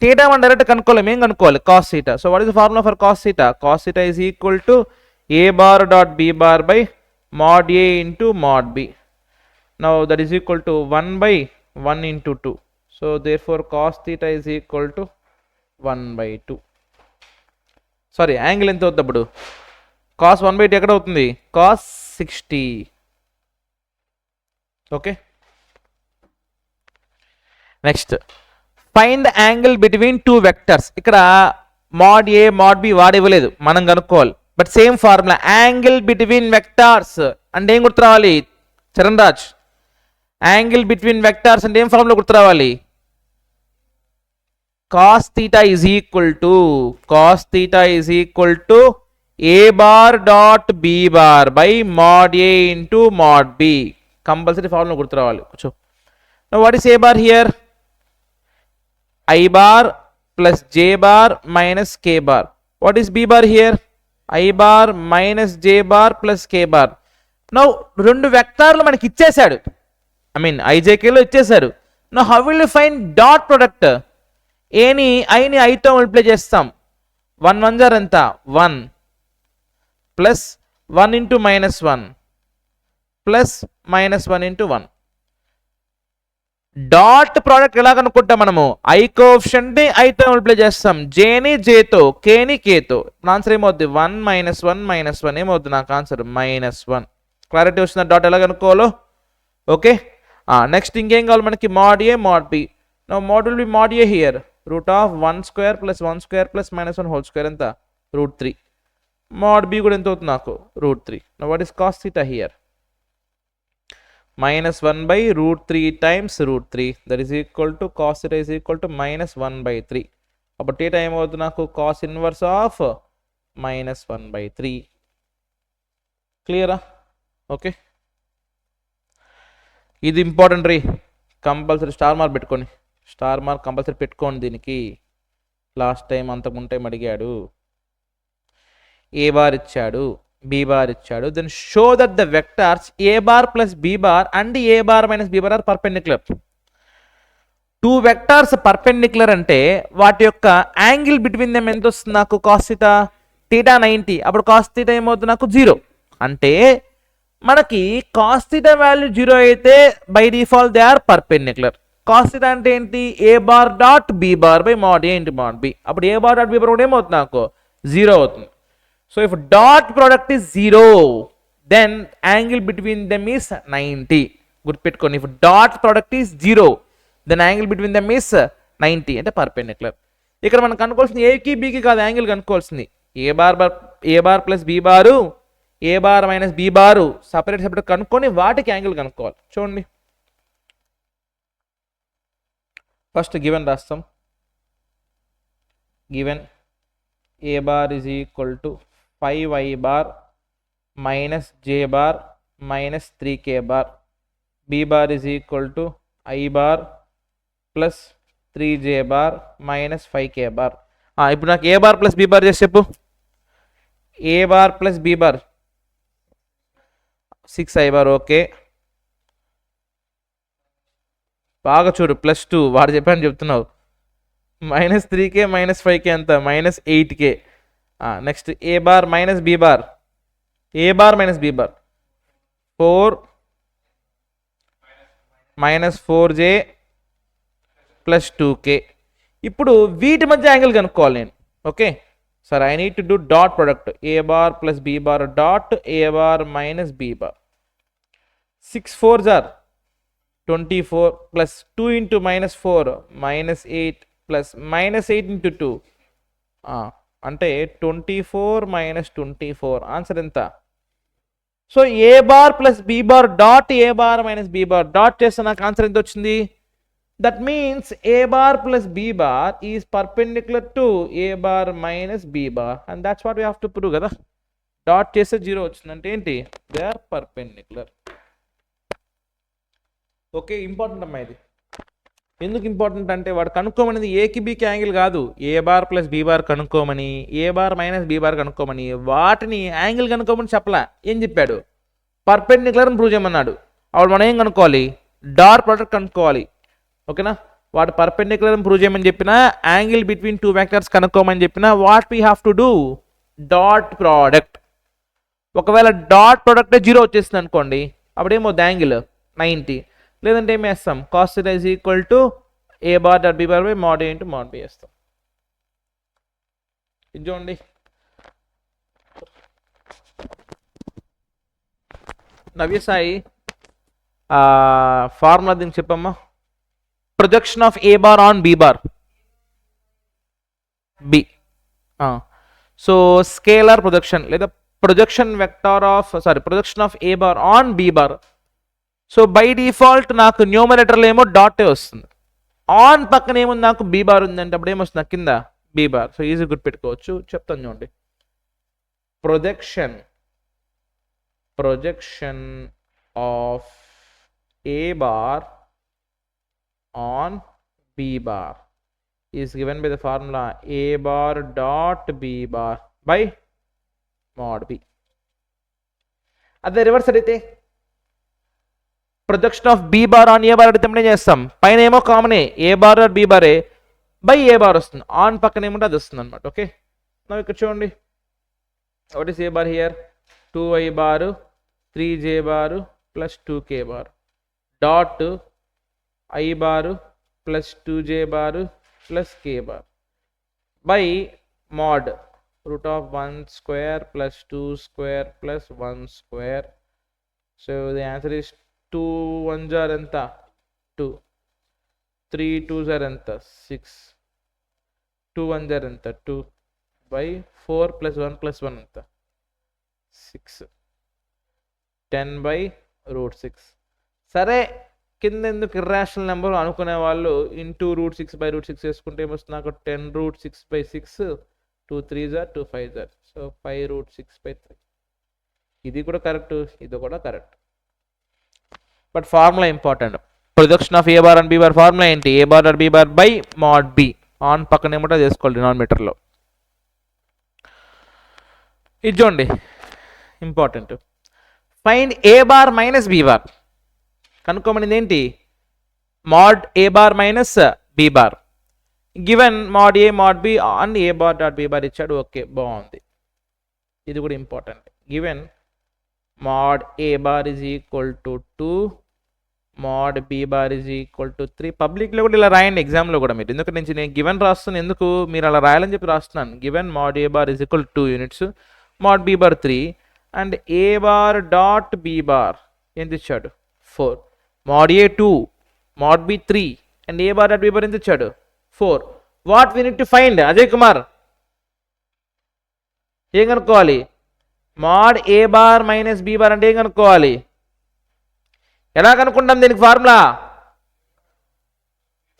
థీటా మనం డైరెక్ట్ కనుక్కోవాలి, ఏం కనుక్కోవాలి? Cos theta. So what is the formula for cos theta? Cos theta is equal to a bar dot b bar by mod a into mod b. Now that is equal to 1 by 1 into 2. So therefore cos theta is equal to 1 by 2. Sorry, angle ఎంత అవుతుంది అప్పుడు? cos 1 by 2 ఎక్కడ అవుతుంది? cos 60. Okay, next find the angle between two vectors. ఇక్కడ mod a mod b వాడు ఇవ్వలేదు, మనం కనుక్కోవాలి. But same formula, angle between vectors అంటే ఏం గుర్తు రావాలి Charan Raj? Angle between vectors అంటే ఏం ఫార్ములా గుర్తు రావాలి? cos theta is equal to a bar dot b bar by mod a into mod b. Compulsory formula గుర్తు రావాలి. కూర్చో. Now what is a bar here? I bar plus j bar minus k bar. What is b bar here? I bar minus j bar plus k bar. Now రెండు వెక్టార్లు మనకి ఇచ్చేసాడు, I mean ఐజేకేలో ఇచ్చేసాడు. Now how will you find dot product? ఏని ఐని ఐతో multiply చేస్తాం. 1 1 jar ఎంత? 1 plus 1 into minus 1 plus minus 1 into 1. Dot product ఎలా కనుక్కుంటాం మనము? I coefficient ని ఐతో మల్టిప్లై చేస్తాం, జేని జేతో, కేని కేతో. ఆన్సర్ ఏమవుద్ది? 1 మైనస్ 1 మైనస్ 1 ఏమవుద్ది నాకు ఆన్సర్? -1. క్లారిటీ వస్తుందా డాట్ ఎలా కనుక్కోవాలో? ఓకే, నెక్స్ట్ ఇంకేం కావాలి మనకి? mod a mod b. Now mod will be mod a here, root of 1 square plus 1 square plus minus 1 whole square ఎంత? √3. mod b కూడా ఎంత అవుతుంది నాకు? √3. Now what is cos theta here? -1 by √3 times √3, that is equal to cos theta is equal to -1 by 3. అప్పుడు theta ఏమవుతుంది నాకు? cos inverse of -1 by 3. క్లియరా? Okay, ఇది ఇంపార్టెంట్ రీ, కంపల్సరీ స్టార్ మార్క్ పెట్టుకోండి. స్టార్ మార్క్ కంపల్సరీ పెట్టుకోండి దీనికి. Last time అంతకుముంటే అడిగాడు. ఏ bar ఇచ్చాడు, b bar ఇచ్చాడు. Then show that the vectors a bar plus b bar and a bar minus b bar are perpendicular. Two vectors perpendicular అంటే వాటి యొక్క angle between them ఎంత వస్తుంది నాకు? cos theta theta 90. అప్పుడు cos theta ఏమవుతుంది నాకు? 0. అంటే మనకి cos theta వాల్యూ 0 అయితే by default they are perpendicular. cos theta అంటే ఏంటి? a bar dot b bar by mod a into mod b. అప్పుడు a bar dot b bar కూడా ఏమవుతుంది నాకు? 0 అవుతుంది. So if dot product is 0, then angle between them is 90. గుర్తుపెట్టుకోండి, if dot product is 0, then angle between them is 90 అంటే perpendicular. ఇక్కడ మనం కనుక్కోవాల్సింది ఏకి బీకి కాదు, యాంగిల్ కనుక్కోవాల్సింది. ఏ బార్ ప్లస్ బి బారు, ఏ బార్ మైనస్ బి బారు సపరేట్ కనుక్కొని వాటికి యాంగిల్ కనుక్కోవాలి. చూడండి, ఫస్ట్ గివెన్ రాస్తాం. Given a bar is equal to 5i bar minus j bar minus 3k bar. b bar is equal to i bar plus 3j bar minus 5k bar. ఇప్పుడు నాకు a bar plus b bar చేసి చెప్పు. a bar plus b bar 6i bar. Okay, బాగా చూడు, +2 వాడు చెప్పాను చెప్తున్నావు. -3k -5k ఎంత? -8k. Next A bar minus B bar, A bar minus B bar 4 -4j plus 2k. ఇప్పుడు వీటి మధ్య యాంగిల్ కనుక్కోవాలి నేను. Okay sir, I need to do dot product. A bar plus B bar dot A bar minus B bar. 6 4s are 24 plus 2 into -4 -8 plus -8 into 2 అంటే 24 - 24. Answer ఎంత? So A bar plus B bar dot A bar minus B bar dot చేస్తే నాకు answer ఎంత వచ్చింది? That means A bar plus B bar is perpendicular to A bar minus B bar, and that's what we have to prove కదా. Dot చేస్తే 0 వచ్చింది అంటే ఏంటి? They are perpendicular. Okay, important అమ్మా ఇది. ఎందుకు ఇంపార్టెంట్ అంటే వాడు కనుక్కోమనేది ఏకి బీకి యాంగిల్ కాదు, ఏ బార్ ప్లస్ బి బార్ కనుక్కోమని, ఏ బార్ మైనస్ బి బార్ కనుక్కోమని. వాటిని యాంగిల్ కనుక్కోమని చెప్పలా, ఏం చెప్పాడు? పర్పెండిక్యులర్ అని ప్రూవ్ చేయమన్నాడు. అప్పుడు మనం ఏం కనుక్కోవాలి? డాట్ ప్రోడక్ట్ కనుక్కోవాలి. ఓకేనా? వాడు పర్పెండిక్యులర్ అని ప్రూవ్ చేయమని చెప్పినా, యాంగిల్ బిట్వీన్ టూ వెక్టర్స్ కనుక్కోమని చెప్పినా, what we have to do? Dot product. ఒకవేళ డాట్ ప్రొడక్ట్ 0 వచ్చేసింది అనుకోండి, అప్పుడేమో యాంగిల్ 90. లేదంటే ఏం వేస్తాం, cos theta is equal to A bar dot B bar by mod A into mod B వేస్తాం. ఇది చూడండి, నవ్యసాయి ఫార్ములా దీనికి చెప్పమ్మా. Projection of A bar on B bar, B. So scalar projection లేదా projection vector of projection of A bar on B bar. So by default నాకు న్యూమరేటర్లో ఏమో డాటే వస్తుంది, ఆన్ పక్కన ఏముంది నాకు బి బార్ ఉందంటే అప్పుడు ఏమొస్తుంది నాకు కింద బి బార్. సో ఈజీ గుర్తుపెట్టుకోవచ్చు, చెప్తాను చూడండి. Projection of A bar on b bar is given by the formula a bar dot b bar by mod b. అదే రివర్స్ అడిగితే projection of B bar on A bar అడిగితే ఏం చేస్తాం, పైన ఏమో కామనే ఏ బార్ డాట్ బి బారే by A bar వస్తుంది, ఆన్ పక్కన ఏముంటే అది వస్తుంది అనమాట. ఓకే, నా ఇక్కడ చూడండి, what is A bar here, 2i bar 3j bar plus 2k bar dot i bar plus 2j bar plus k bar by mod root of 1 square plus 2 square plus 1 square. So the answer is 2 1s or ఎంత 2, 3 2s are ఎంత 6, 2 1s or ఎంత 2 by 4 plus 1 plus 1 ఎంత 6, 10 by root 6. సరే, కింద ఎందుకు irrational number అనుకునే వాళ్ళు into root 6 by root 6 వేసుకుంటే ఏమొస్తుంది నాకు 10 root 6 by 6, 2 3s are 2 5s are, so 5 root 6 by 3. ఇది కూడా కరెక్ట్, ఇది కూడా correct, but formula important. Projection of A bar and B bar formula ఏంటి, A bar dot B bar by mod B, on పక్కన ఏమంటే చేసుకోవాలి డినామినేటర్లో. ఇది చూడండి important. Find A bar minus B bar. కనుక్కోమనిది ఏంటి, mod A bar minus B bar. Given mod A mod b and a bar dot B bar ఇచ్చాడు. Okay, బాగుంది. ఇది కూడా important. Given mod A bar is equal to 2, mod b bar is equal to 3. పబ్లిక్లో కూడా ఇలా రాయండి, ఎగ్జామ్లో కూడా మీరు. ఎందుకంటే నేను గివెన్ రాస్తున్నాను, ఎందుకు మీరు అలా రాయాలని చెప్పి రాస్తున్నాను. Given mod A bar is equal 2 units, mod b bar 3 and a bar dot B bar ఎంత ఇచ్చాడు 4, mod a 2, mod b 3 and a bar at b bar ఎంత ఇచ్చాడు 4. What we need to find Ajay Kumar, ఏం కనుక్కోవాలి, mod a bar minus b bar అంటే ఏం కనుక్కోవాలి, ఎలా కనుక్కుంటాం దీనికి ఫార్ములా,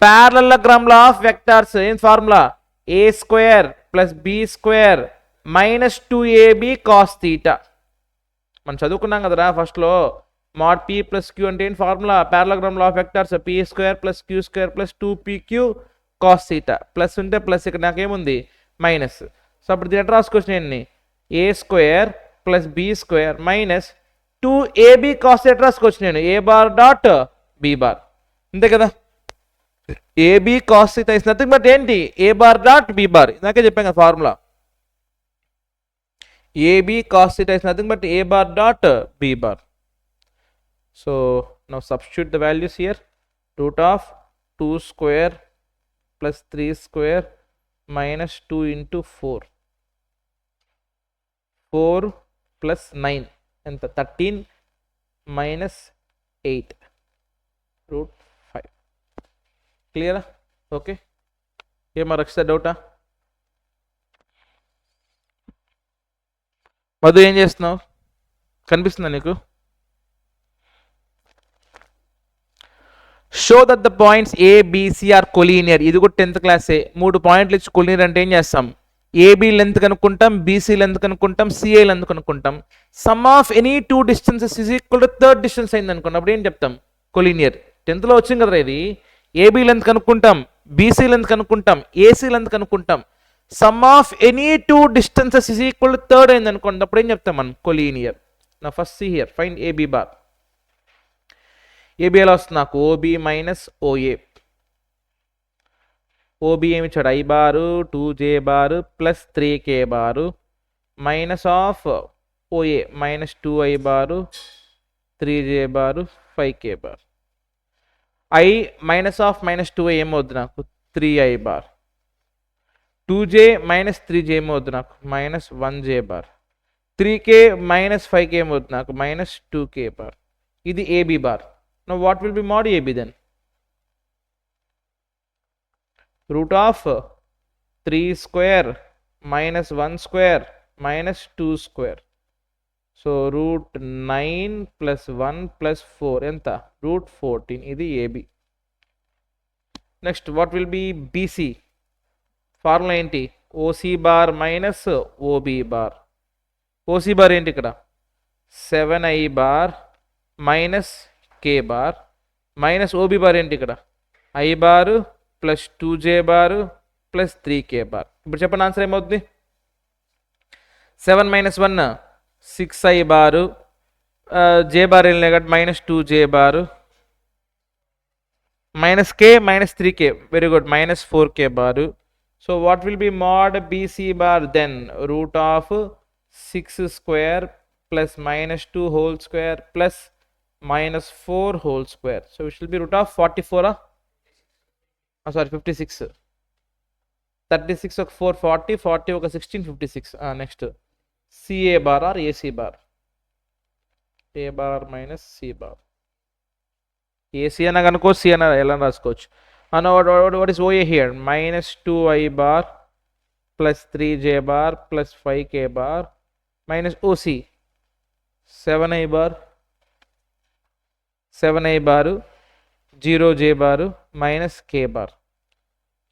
ప్యారలలోగ్రామ్ లా ఆఫ్ వెక్టార్స్. ఏం ఫార్ములా, a square plus b square minus 2ab cos theta. మనం చదువుకున్నాం కదరా ఫస్ట్లో, mod p ప్లస్ q అంటే ఏంటి formula, parallelogram law of vectors p square plus q square plus 2pq cos theta. Plus ఉంటే plus, ఇక్కడ నాకేముంది మైనస్. సో అప్పుడు దీని ఎట్లా రాసుకోవచ్చు నేను, A square plus B square minus 2ab cos theta రాసుకోవచ్చు నేను, A bar dot B bar. అంతే కదా, ab cos theta is nothing but ఏంటి, A bar dot B bar. ఇందాకే చెప్పాను కదా formula, ab cos theta is nothing but a bar dot b bar. So now substitute the values here. Root of 2 square plus 3 square minus 2 into 4. 4 plus 9 and 13 minus 8 root 5. Clear? Okay. Here my extra doubt. Madhu ఏం చేస్తున్నావు, కనిపిస్తుందా నీకు? Show that the points A B C are collinear. ఇది కూడా 10th క్లాసే. 3 పాయింట్లు ఇచ్చి collinear అంటే ఏం చేస్తాం, ఏబి లెంత్ కనుక్కుంటాం, బీసీ లెంత్ కనుక్కుంటాం, సిఏ లెంత్ కనుక్కుంటాం. Sum of any 2 distances is equal to third distance అయింది అనుకోండి, అప్పుడు ఏం చెప్తాం, కొలీనియర్. 10th లో వచ్చింది కదా ఇది. ఏబి లెంత్ కనుక్కుంటాం, బీసీ లెంత్ కనుక్కుంటాం, ఏసీ లెంత్ కనుక్కుంటాం. Sum of any 2 distances is equal to third అయింది అనుకోండి, అప్పుడు ఏం చెప్తాం మనం, కొలీనియర్. నా first see here, find AB bar. AB ఎలా వస్తుంది నాకు, ఓబి మైనస్ ఓఏ. ఓబి ఏమి ఇచ్చాడు, I bar 2j bar plus 3k bar minus of OA minus 2i bar 3j bar 5k bar. I minus of minus 2i ఏమవుద్ది నాకు 3i bar. 2j minus 3j ఏమవుద్ది నాకు minus 1j bar. 3k minus 5k ఏమవుద్ది నాకు minus 2k bar. ఇది AB bar. Now what will be mod AB then? Root of 3 square minus 1 square minus 2 square. So root 9 plus 1 plus 4 ఎంత? Root 14. ఇది AB. Next what will be BC? Formula ఏంటి? OC bar minus OB bar. OC bar ఏంటి ఇక్కడ? 7i bar minus k bar minus OB bar ఏంటి ఇక్కడ? I bar plus 2j bar plus 3k bar. ఇప్పుడు చెప్పండి answer ఏమవుతుంది? 7 minus 1 6i బారు, జే bar ఏం లేదు minus 2j bar minus k minus 3k, very good, minus 4k bar. So what will be mod BC bar then? Root of 6 square plus minus 2 whole square plus minus 4 whole square. So which will be root of 44 sorry 56. 36 ఒక 4 40, 40 ఒక 16 56. Next C A bar or A C bar? A bar minus c bar. A C అన్న కనుకో C అన్న ఎలా రాసుకోవచ్చు. What is OA here? Minus 2i bar plus 3j bar plus 5k bar minus OC 7i bar 7i bar 0j bar minus k bar.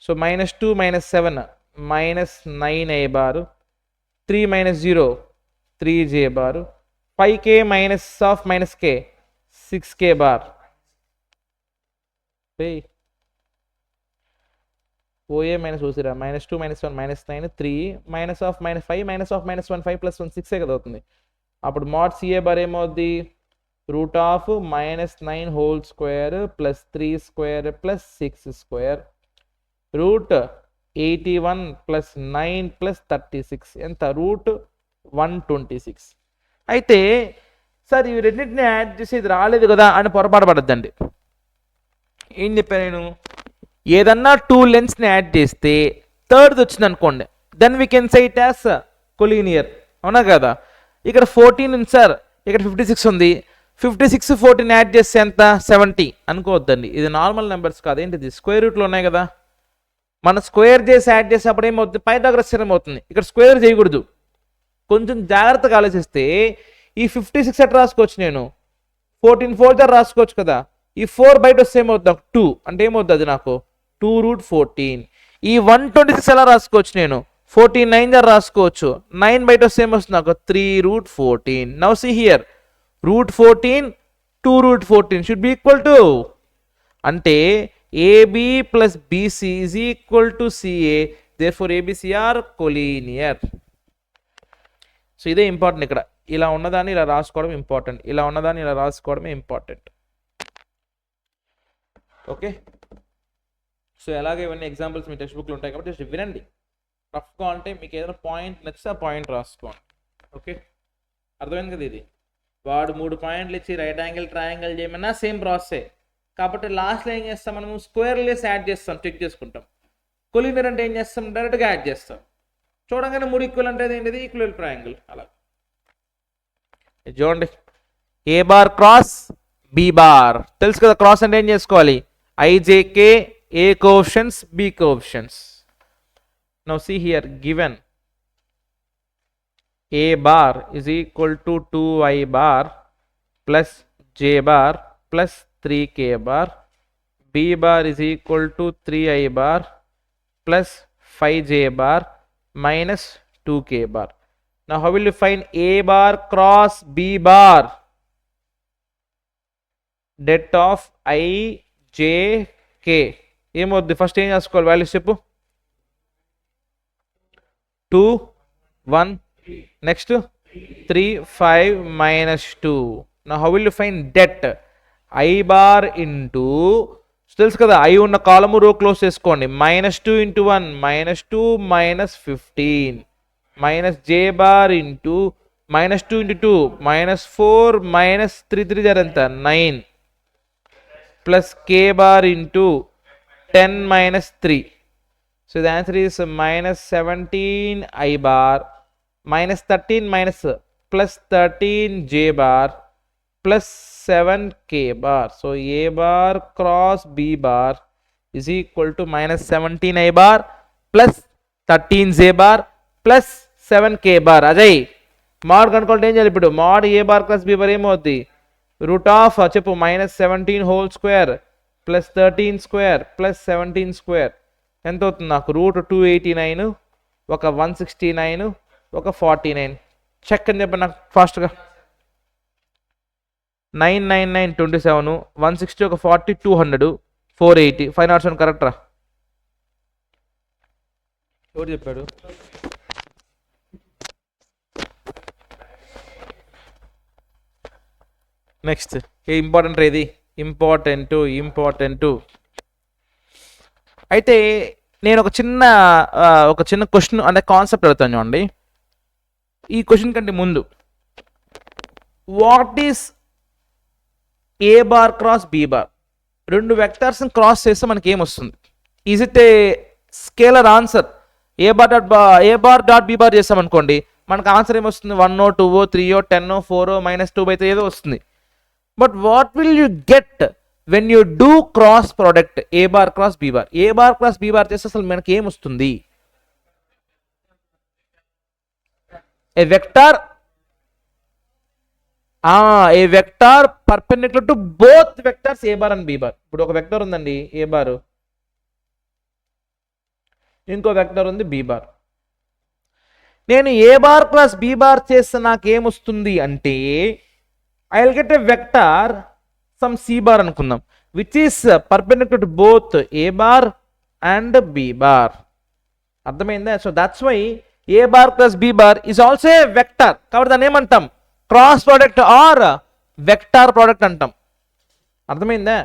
So minus 2 minus 7 minus 9i bar 3 minus 0 3j bar 5k minus of minus k 6k bar. OA minus ఓసిరా minus 2 minus 1 minus 9 3 minus of minus 5 minus of minus 1 5 plus 1 6 కదా అవుతుంది. అప్పుడు mod CA bar ఏమవుద్ది? Route of minus 9 whole square plus 3 square plus 6 square root 81 plus 9 plus 36 ఎంత? Route 126. అయితే sir ఇవి రెండింటిని add చేసి ఇది రాలేదు కదా అని పొరపాటు పడద్దండి. ఏం చెప్పాను నేను? ఏదన్నా 2 లెన్స్ని యాడ్ చేస్తే థర్డ్ది వచ్చింది అనుకోండి, then we can say it as collinear, అవునా కదా? ఇక్కడ 14 ఉంది సార్, ఇక్కడ 56 ఉంది. 56 14 యాడ్ చేస్తే ఎంత? 70 అనుకోవద్దండి. ఇది నార్మల్ నెంబర్స్ కాదు, ఏంటిది స్క్వేర్ రూట్లో ఉన్నాయి కదా. మన స్క్వేర్ చేసి యాడ్ చేసేప్పుడు ఏమవుతుంది? పైథాగరస్ థియరం అవుతుంది. ఇక్కడ స్క్వేర్ చేయకూడదు. కొంచెం జాగ్రత్తగా ఆలోచిస్తే ఈ 56 ఎట్లా రాసుకోవచ్చు నేను? 14 4 జార్ రాసుకోవచ్చు కదా. ఈ 4 బయట వస్తే ఏమవుతుంది? నాకు 2 అంటే ఏమవుతుంది? అది నాకు 2 రూట్ 14. ఈ 126 ఎలా రాసుకోవచ్చు నేను? 14 9 జార్ రాసుకోవచ్చు. 9 బయట వస్తే ఏమొస్తుంది నాకు? 3 root 14. Now see here, root 14 2 root 14 should be equal to, అంటే AB plus BC is equal to CA, therefore ABC are collinear. So ఇదే ఇంపార్టెంట్. ఇక్కడ ఇలా ఉన్నదాన్ని ఇలా రాసుకోవడం ఇంపార్టెంట్, ఇలా ఉన్నదాన్ని ఇలా రాసుకోవడమే ఇంపార్టెంట్. ఓకే, సో ఎలాగే ఇవన్నీ ఎగ్జాంపుల్స్ మీ టెక్స్ట్ బుక్లో ఉంటాయి కాబట్టి జస్ట్ వినండి. రఫ్గా అంటే మీకు ఏదైనా పాయింట్ నచ్చితే ఆ పాయింట్ రాసుకోండి. ఓకే, అర్థమైంది కదా? ఇది వాడు 3 పాయింట్లు ఇచ్చి రైట్ యాంగిల్ ట్రయాంగిల్ చేయమన్నా సేమ్ ప్రాసెసే. కాబట్టి లాస్ట్లో ఏం చేస్తాం మనము? స్క్వేర్ లెస్ యాడ్ చేస్తాం, చెక్ చేసుకుంటాం. కొలీనియర్ అంటే ఏం చేస్తాం? డైరెక్ట్గా యాడ్ చేస్తాం. చూడంగానే 3 ఈక్వల్ అంటే ఏంటిది? Equal triangle. అలా చూడండి, a bar cross B bar తెలుసు కదా. క్రాస్ అంటే ఏం చేసుకోవాలి? I j k a coefficients b coefficients. Now see here given a bar is equal to 2i bar plus j bar plus 3k bar, b bar is equal to 3i bar plus 5j bar minus 2k bar. Now how will you find a bar cross b bar? Det of I j k ఏమవుద్ది? First ఏం చేసుకోవాలి? Values చెప్పు. 2 1 next 3 5 minus 2. Now how will you find det? I bar into, తెలుసు కదా, I ఉన్న కాలము రో close చేసుకోండి. -2 into 1 -2 minus 15 minus j bar into -2 into 2 -4 -3 3 ఎంత 9 plus k bar into 10 minus 3. So the answer is -17 I bar minus 13 minus plus 13 j bar plus 7 k bar. So a bar cross b bar is equal to -17 I bar plus 13 j bar plus 7 k bar. Ajay mod కనుక్కుంటే ఏం చేయాలి ఇప్పుడు mod a bar plus b bar ఏమవుద్ది root of చెప్పు -17 whole square plus 13 square plus 17 square ఎంత అవుతుంది నాకు √289 ఒక 169 ఒక 49 చెక్ అని చెప్పండి నాకు ఫాస్ట్గా 999 27 160 ఒక 40 200 480 501 కరెక్ట్ రా ఎవరు చెప్పాడు నెక్స్ట్ ఏ ఇంపార్టెంట్ ఇది ఇంపార్టెంట్ అయితే నేను ఒక చిన్న క్వశ్చన్ అంటే కాన్సెప్ట్ అడుగుతాను చూడండి ఈ క్వశ్చన్ కంటే ముందు what is A bar cross B bar రెండు వెక్టర్స్ని క్రాస్ చేస్తే మనకి ఏమొస్తుంది is it a scalar answer A bar dot B bar చేస్తాం అనుకోండి మనకు ఆన్సర్ ఏమొస్తుంది 1 2 3 10 4 -2/3 ఏదో వస్తుంది but what will you get when you do cross product A bar cross B bar చేస్తే అసలు మనకి ఏమొస్తుంది a vector perpendicular to both vectors A bar and B bar ఇప్పుడు ఒక వెక్టర్ ఉందండి ఏ బార్ ఇంకో వెక్టర్ ఉంది బి బార్ నేను A bar cross B bar చేస్తే నాకేమొస్తుంది అంటే I will get a vector some C bar అనుకుందాం which is perpendicular to both A bar and B bar అర్థమైందా so that's why a bar plus B bar is also a vector కాబట్టి దాన్ని ఏమంటాం cross product or vector product అంటాం అర్థమైందా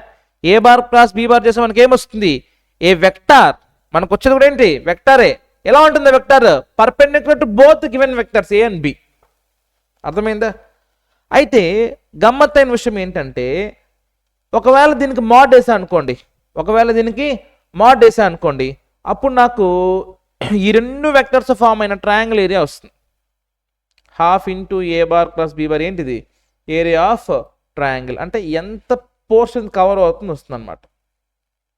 a bar cross B bar చేస్తే మనకి ఏమొస్తుంది a vector మనకు వచ్చేది కూడా ఏంటి వెక్టారే ఎలా ఉంటుంది vector perpendicular to both given vectors a and b అర్థమైందా అయితే గమ్మత్తైన విషయం ఏంటంటే ఒకవేళ దీనికి మోడ్ వేసా అనుకోండి అప్పుడు నాకు ఈ రెండు వెక్టర్స్ ఫామ్ అయిన ట్రయాంగిల్ ఏరియా వస్తుంది ½ ఇంటూ ఏ బార్ ప్లస్ బి బార్ ఏంటిది ఏరియా ఆఫ్ ట్రయాంగిల్ అంటే ఎంత పోర్షన్ కవర్ అవుతుంది వస్తుంది అనమాట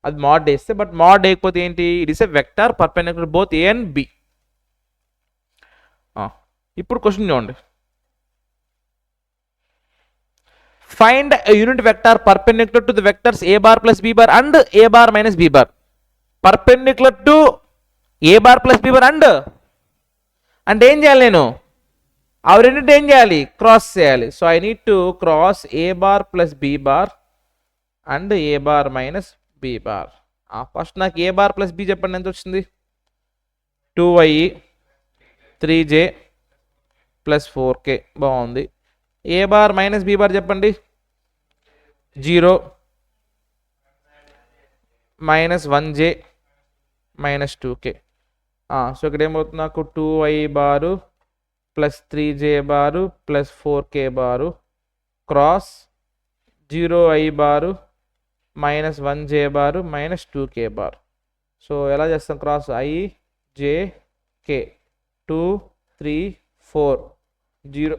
అది మోడ్ వేస్తే బట్ మోడ్ వేయకపోతే ఏంటి it is a vector perpendicular both a and b ఇప్పుడు క్వశ్చన్ చూడండి find unit vector perpendicular to the vectors A bar plus B bar and a bar minus B bar perpendicular to A bar plus B bar and అంటే ఏం చేయాలి నేను అవి రెండింటి ఏం చేయాలి క్రాస్ చేయాలి so I need to cross a bar plus B bar and a bar minus B bar first నాకు ఏ బార్ ప్లస్ బి చెప్పండి ఎంత వచ్చింది 2y 3j ప్లస్ 4k బాగుంది ఏ బార్ మైనస్ బి బార్ చెప్పండి 0 -1j -2k సో ఇక్కడ ఏమవుతుంది నాకు 2y బారు plus 3j బారు plus 4k బారు cross 0i బారు -1j బారు -2k bar so ఎలా చేస్తాం cross i j k 2 3 4 0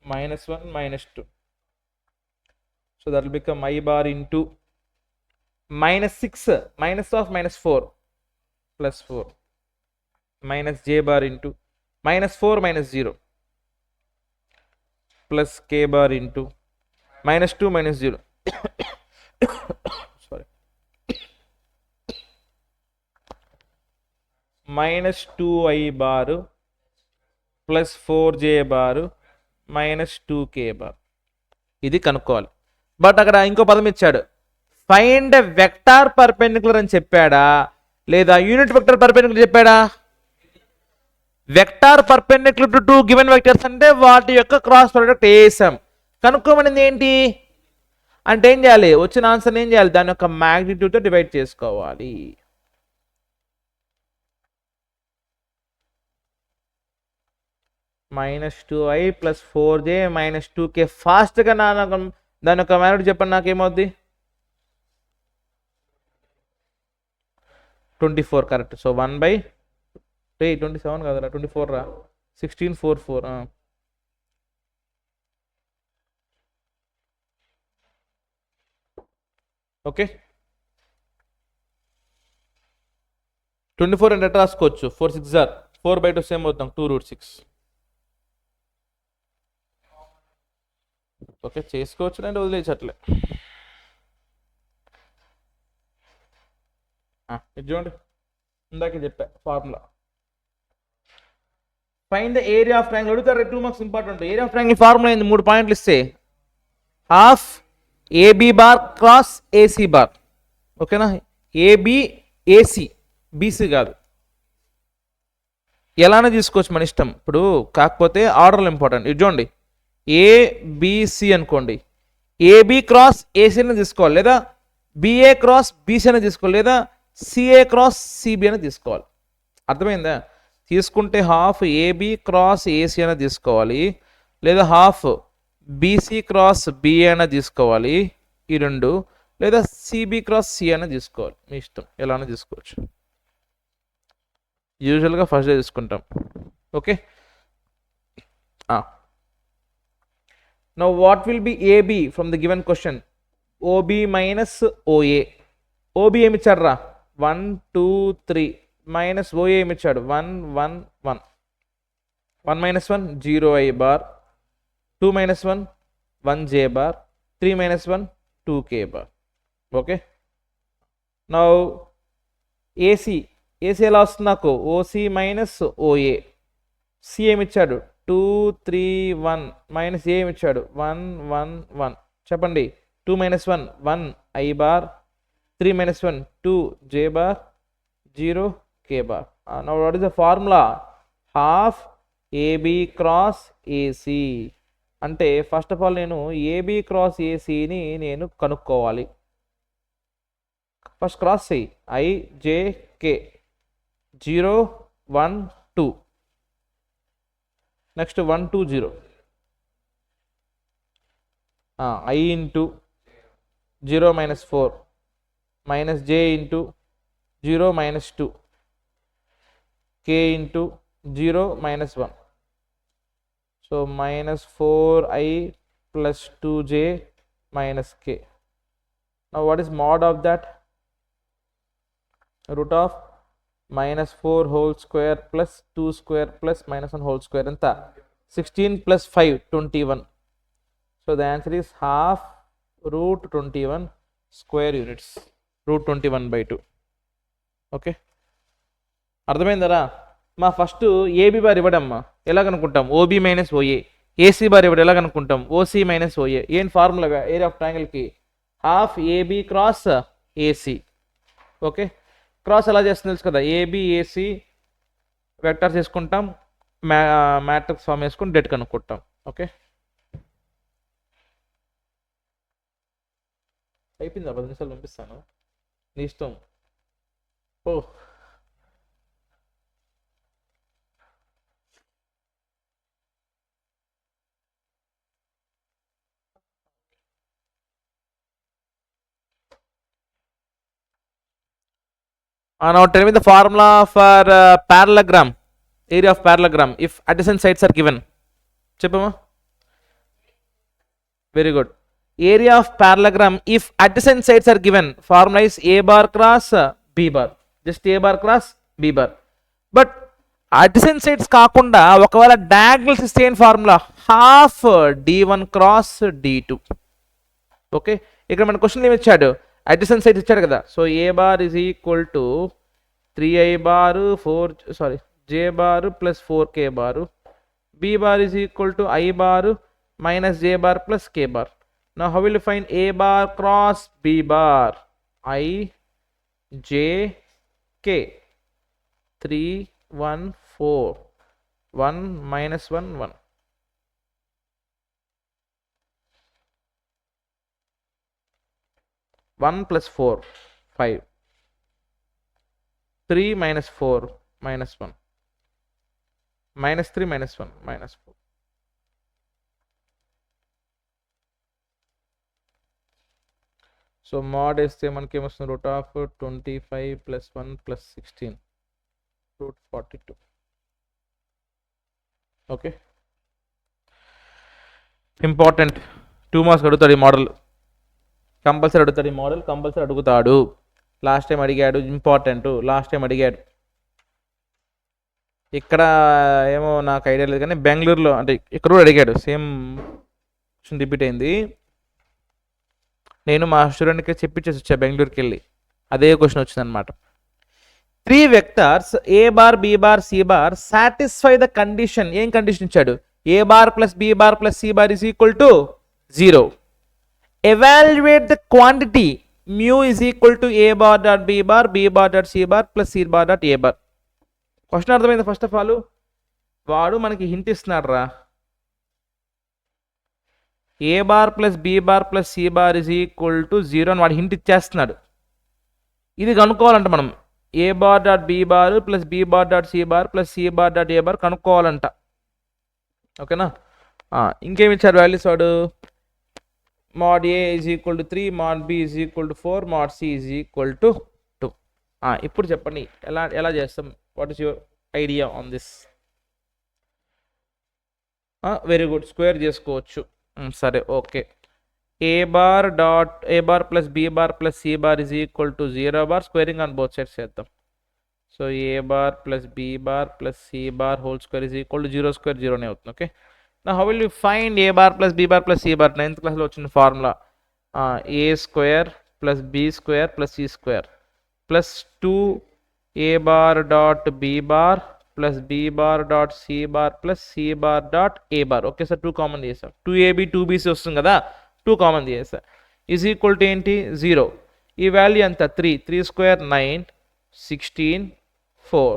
-1 -2 so that will become I bar into -6 minus of -4 plus 4 minus j bar into -4 -0 plus k bar into -2 -0 sorry -2i bar plus 4j bar -2k bar ఇది కనుక్కోవాలి but అక్కడ ఇంకో పదం ఇచ్చాడు find vector perpendicular అని చెప్పాడా లేదా unit vector perpendicular చెప్పాడా vector perpendicular to two given vectors అంటే వాటి యొక్క క్రాస్ ప్రోడక్ట్ వేసాం కనుక్కోమనింది ఏంటి అంటే ఏం చేయాలి వచ్చిన ఆన్సర్ ఏం చేయాలి దాని యొక్క మ్యాగ్నిట్యూడ్తో డివైడ్ చేసుకోవాలి -2i + 4j - 2k. ఫాస్ట్గా దాని యొక్క వాల్యూ చెప్పండి, నాకేమవుద్ది? 24 కరెక్ట్. సో 1/27 కదరా, 24 రా, 1644. ఓకే, 24 అంటే ఎట్లా రాసుకోవచ్చు? 4 6 ఆర్ 4/2 సేమ్ అవుతాం, 2√6. ఓకే, చేసుకోవచ్చు అంటే వదిలేచట్లే. ఇది చూడండి, ఇందాకే చెప్పా formula. Find the area of triangle అడుగుతారు, 2 marks important. Area of triangle formula ఏంది? 3 పాయింట్లు ఇస్తే half A B bar cross A C bar. ఓకేనా? ఏబి ఏసీ, బీసీ కాదు. ఎలానే తీసుకోవచ్చు మన ఇష్టం. ఇప్పుడు కాకపోతే ఆర్డర్లో ఇంపార్టెంట్. ఇది చూడండి, ఏబిసి అనుకోండి, ఏబి క్రాస్ ఏసీ అని తీసుకోవాలి, లేదా బిఏ క్రాస్ బీసీ అని తీసుకోవాలి, లేదా సిఏ క్రాస్ సిబి అని తీసుకోవాలి. అర్థమైందా? తీసుకుంటే హాఫ్ ఏబి క్రాస్ ఏసీ అని తీసుకోవాలి, లేదా హాఫ్ బీసీ క్రాస్ బిఏ అని తీసుకోవాలి, ఈ రెండు, లేదా సిబి క్రాస్ సి అని తీసుకోవాలి. మీ ఇష్టం, ఎలానే తీసుకోవచ్చు. యూజువల్గా ఫస్ట్ డే తీసుకుంటాం. Okay, now what will be A B from the given question? O B minus OA. OB ఏమి ఇచ్చాడు రా? 1 2 3 మైనస్ ఓఏ ఏమి ఇచ్చాడు? 1 1 1. 1 - 1 0i bar, 2 - 1 1j bar, 3 - 1 2k bar. Okay, now AC. AC ఎలా వస్తుంది నాకు? OC minus OA. సి ఏమి ఇచ్చాడు? 2 3 1 మైనస్ ఏ ఏమి ఇచ్చాడు? 1 1 1. చెప్పండి, 2 - 1 1i bar, 3 - 1 2j bar, 0k bar. Now what is the formula? Half AB cross A C. అంటే ఫస్ట్ ఆఫ్ ఆల్ నేను ఏబి క్రాస్ ఏసీని నేను కనుక్కోవాలి. ఫస్ట్ క్రాస్ చేయి, i j k 0 1 2, next 1 2 0, I into 0 - 4 minus j into 0 - 2, k into 0 - 1. So -4i plus 2j minus k. Now what is mod of that? Root of -4 whole square plus 2 square plus -1 whole square. Enta 16 plus 5 21. So the answer is half root 21 square units, root 21/2. Okay, అర్థమైందరా? మా first AB bar ఇవ్వడమ్మా, ఎలా కనుక్కుంటాం? OB minus OA. AC bar ఇవ్వడం ఎలా కనుక్కుంటాం? OC minus OA. ఏం formula? Area of ట్రయాంగిల్కి half AB cross AC. Okay, cross ఎలా చేస్తుంది తెలుసు కదా? ఏబి ఏసీ వెక్టర్స్ వేసుకుంటాం, మ్యాట్రిక్స్ ఫామ్ వేసుకుని డెట్ కనుక్కుంటాం. ఓకే, అయిపోయిందా? 10 నిమిషాలు పంపిస్తాను, నీ ఇష్టం. Oh now tell me the formula for parallelogram, area of parallelogram if adjacent sides are given. చెప్పమ్మా. Very good. Area of parallelogram if adjacent sides are given, formula is a bar cross b bar, just a bar cross b bar. But adjacent sides కాకుండా ఒకవేళ diagonals ఇస్తే ఏం formula? Half d1 cross d2. Okay, ఇక్కడ మన question ఏమి ఇచ్చాడు? adjacent sides ఇచ్చాడు కదా. So a bar is equal to 3i bar 4 j bar plus 4k bar, b bar is equal to i bar minus j bar plus k bar. Now how will you find a bar cross b bar? I j k 3 1 4 1 minus 1 1. One plus 4 5, 3 minus 4 minus 1 -3 -1 -4. So mod వేస్తే మనకి ఏమొస్తుంది root of 25 + 1 + 16 √42. Okay, important 2 marks అడుగుతాడు ఈ model, compulsory అడుగుతాడు ఈ model, compulsory అడుగుతాడు. Last time అడిగాడు, important, last time అడిగాడు. ఇక్కడ ఏమో నాకు ఐడియా లేదు కానీ బెంగళూరులో అంటే ఇక్కడ కూడా అడిగాడు, సేమ్ క్వశ్చన్ రిపీట్ అయింది. నేను మా స్టూడెంట్కి చెప్పించేసి వచ్చా బెంగళూరుకి వెళ్ళి, అదే క్వశ్చన్ వచ్చింది అనమాట. 3 vectors A bar B bar C bar satisfy the condition. ఏం కండిషన్ ఇచ్చాడు? A bar plus B bar plus C bar is equal to 0. Evaluate the quantity mu is equal to A bar dot B bar B bar dot C bar plus C bar dot A bar. Question అర్థమైంది? First of all వాడు మనకి hint ఇస్తున్నాడు రా, A bar plus B bar plus C bar is equal to 0 అని వాడు hint ఇచ్చేస్తున్నాడు. ఇది కనుక్కోవాలంట మనం, A bar dot B bar plus B bar dot C bar plus C bar dot A bar కనుక్కోవాలంట. ఓకేనా? ఇంకేమి ఇచ్చారు వాల్యూస్ వాడు? mod A is equal to 3, mod B is equal to 4, mod C is equal to 2. ఇప్పుడు చెప్పండి ఎలా చేస్తాం? What is your idea on this? Very good, square చేసుకోవచ్చు. సరే, okay. A bar plus B bar plus C bar is equal to 0 bar, squaring on both sides చేద్దాం. So A bar plus B bar plus C bar whole square is equal to 0 square 0 అవుతుంది. Okay, నా how will you find A bar plus B bar plus C bar? 9th క్లాస్లో వచ్చిన formula A square plus B square plus C square plus 2 A bar dot B bar plus B bar dot C bar plus C bar dot A bar. Okay sir, 2 common చేసాం, 2AB 2BC వస్తుంది కదా, 2 common చేసా. Is equal to ఏంటి? 0. ఈ value ఎంత? 3 square 9, 16, 4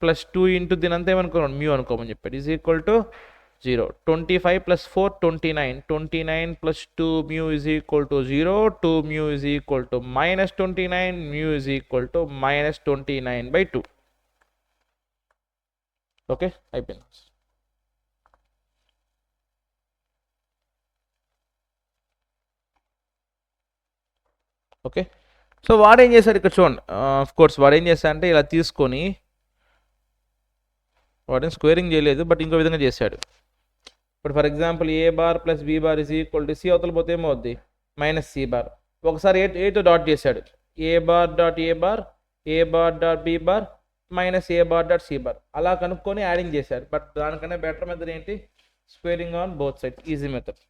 plus 2 into దీని అంతా ఏమనుకోండి mu అనుకోమని చెప్పాడు. Is equal to 0. 25 plus 4 29, 29 plus 2 mu is equal to 0, 2 mu is equal to -29, mu is equal to -29/2. Okay, అయిపోయింది. ఓకే, సో వాడేం చేశాడు ఇక్కడ చూడండి. ఆఫ్ కోర్స్ వాడు ఏం చేశాడంటే ఇలా తీసుకొని, వాడేం స్క్వేరింగ్ చేయలేదు బట్ ఇంకో విధంగా చేశాడు. ఇప్పుడు for example A bar plus B bar is equal to C అవతల పోతే ఏమవుద్ది? -C bar. ఒకసారి ఏతో డాట్ చేశాడు, A bar dot A bar, A bar dot B bar -A bar dot C bar. అలా కనుక్కొని యాడింగ్ చేశాడు. బట్ దానికన్నా బెటర్ మెథడ్ ఏంటి? Squaring on both side, easy method.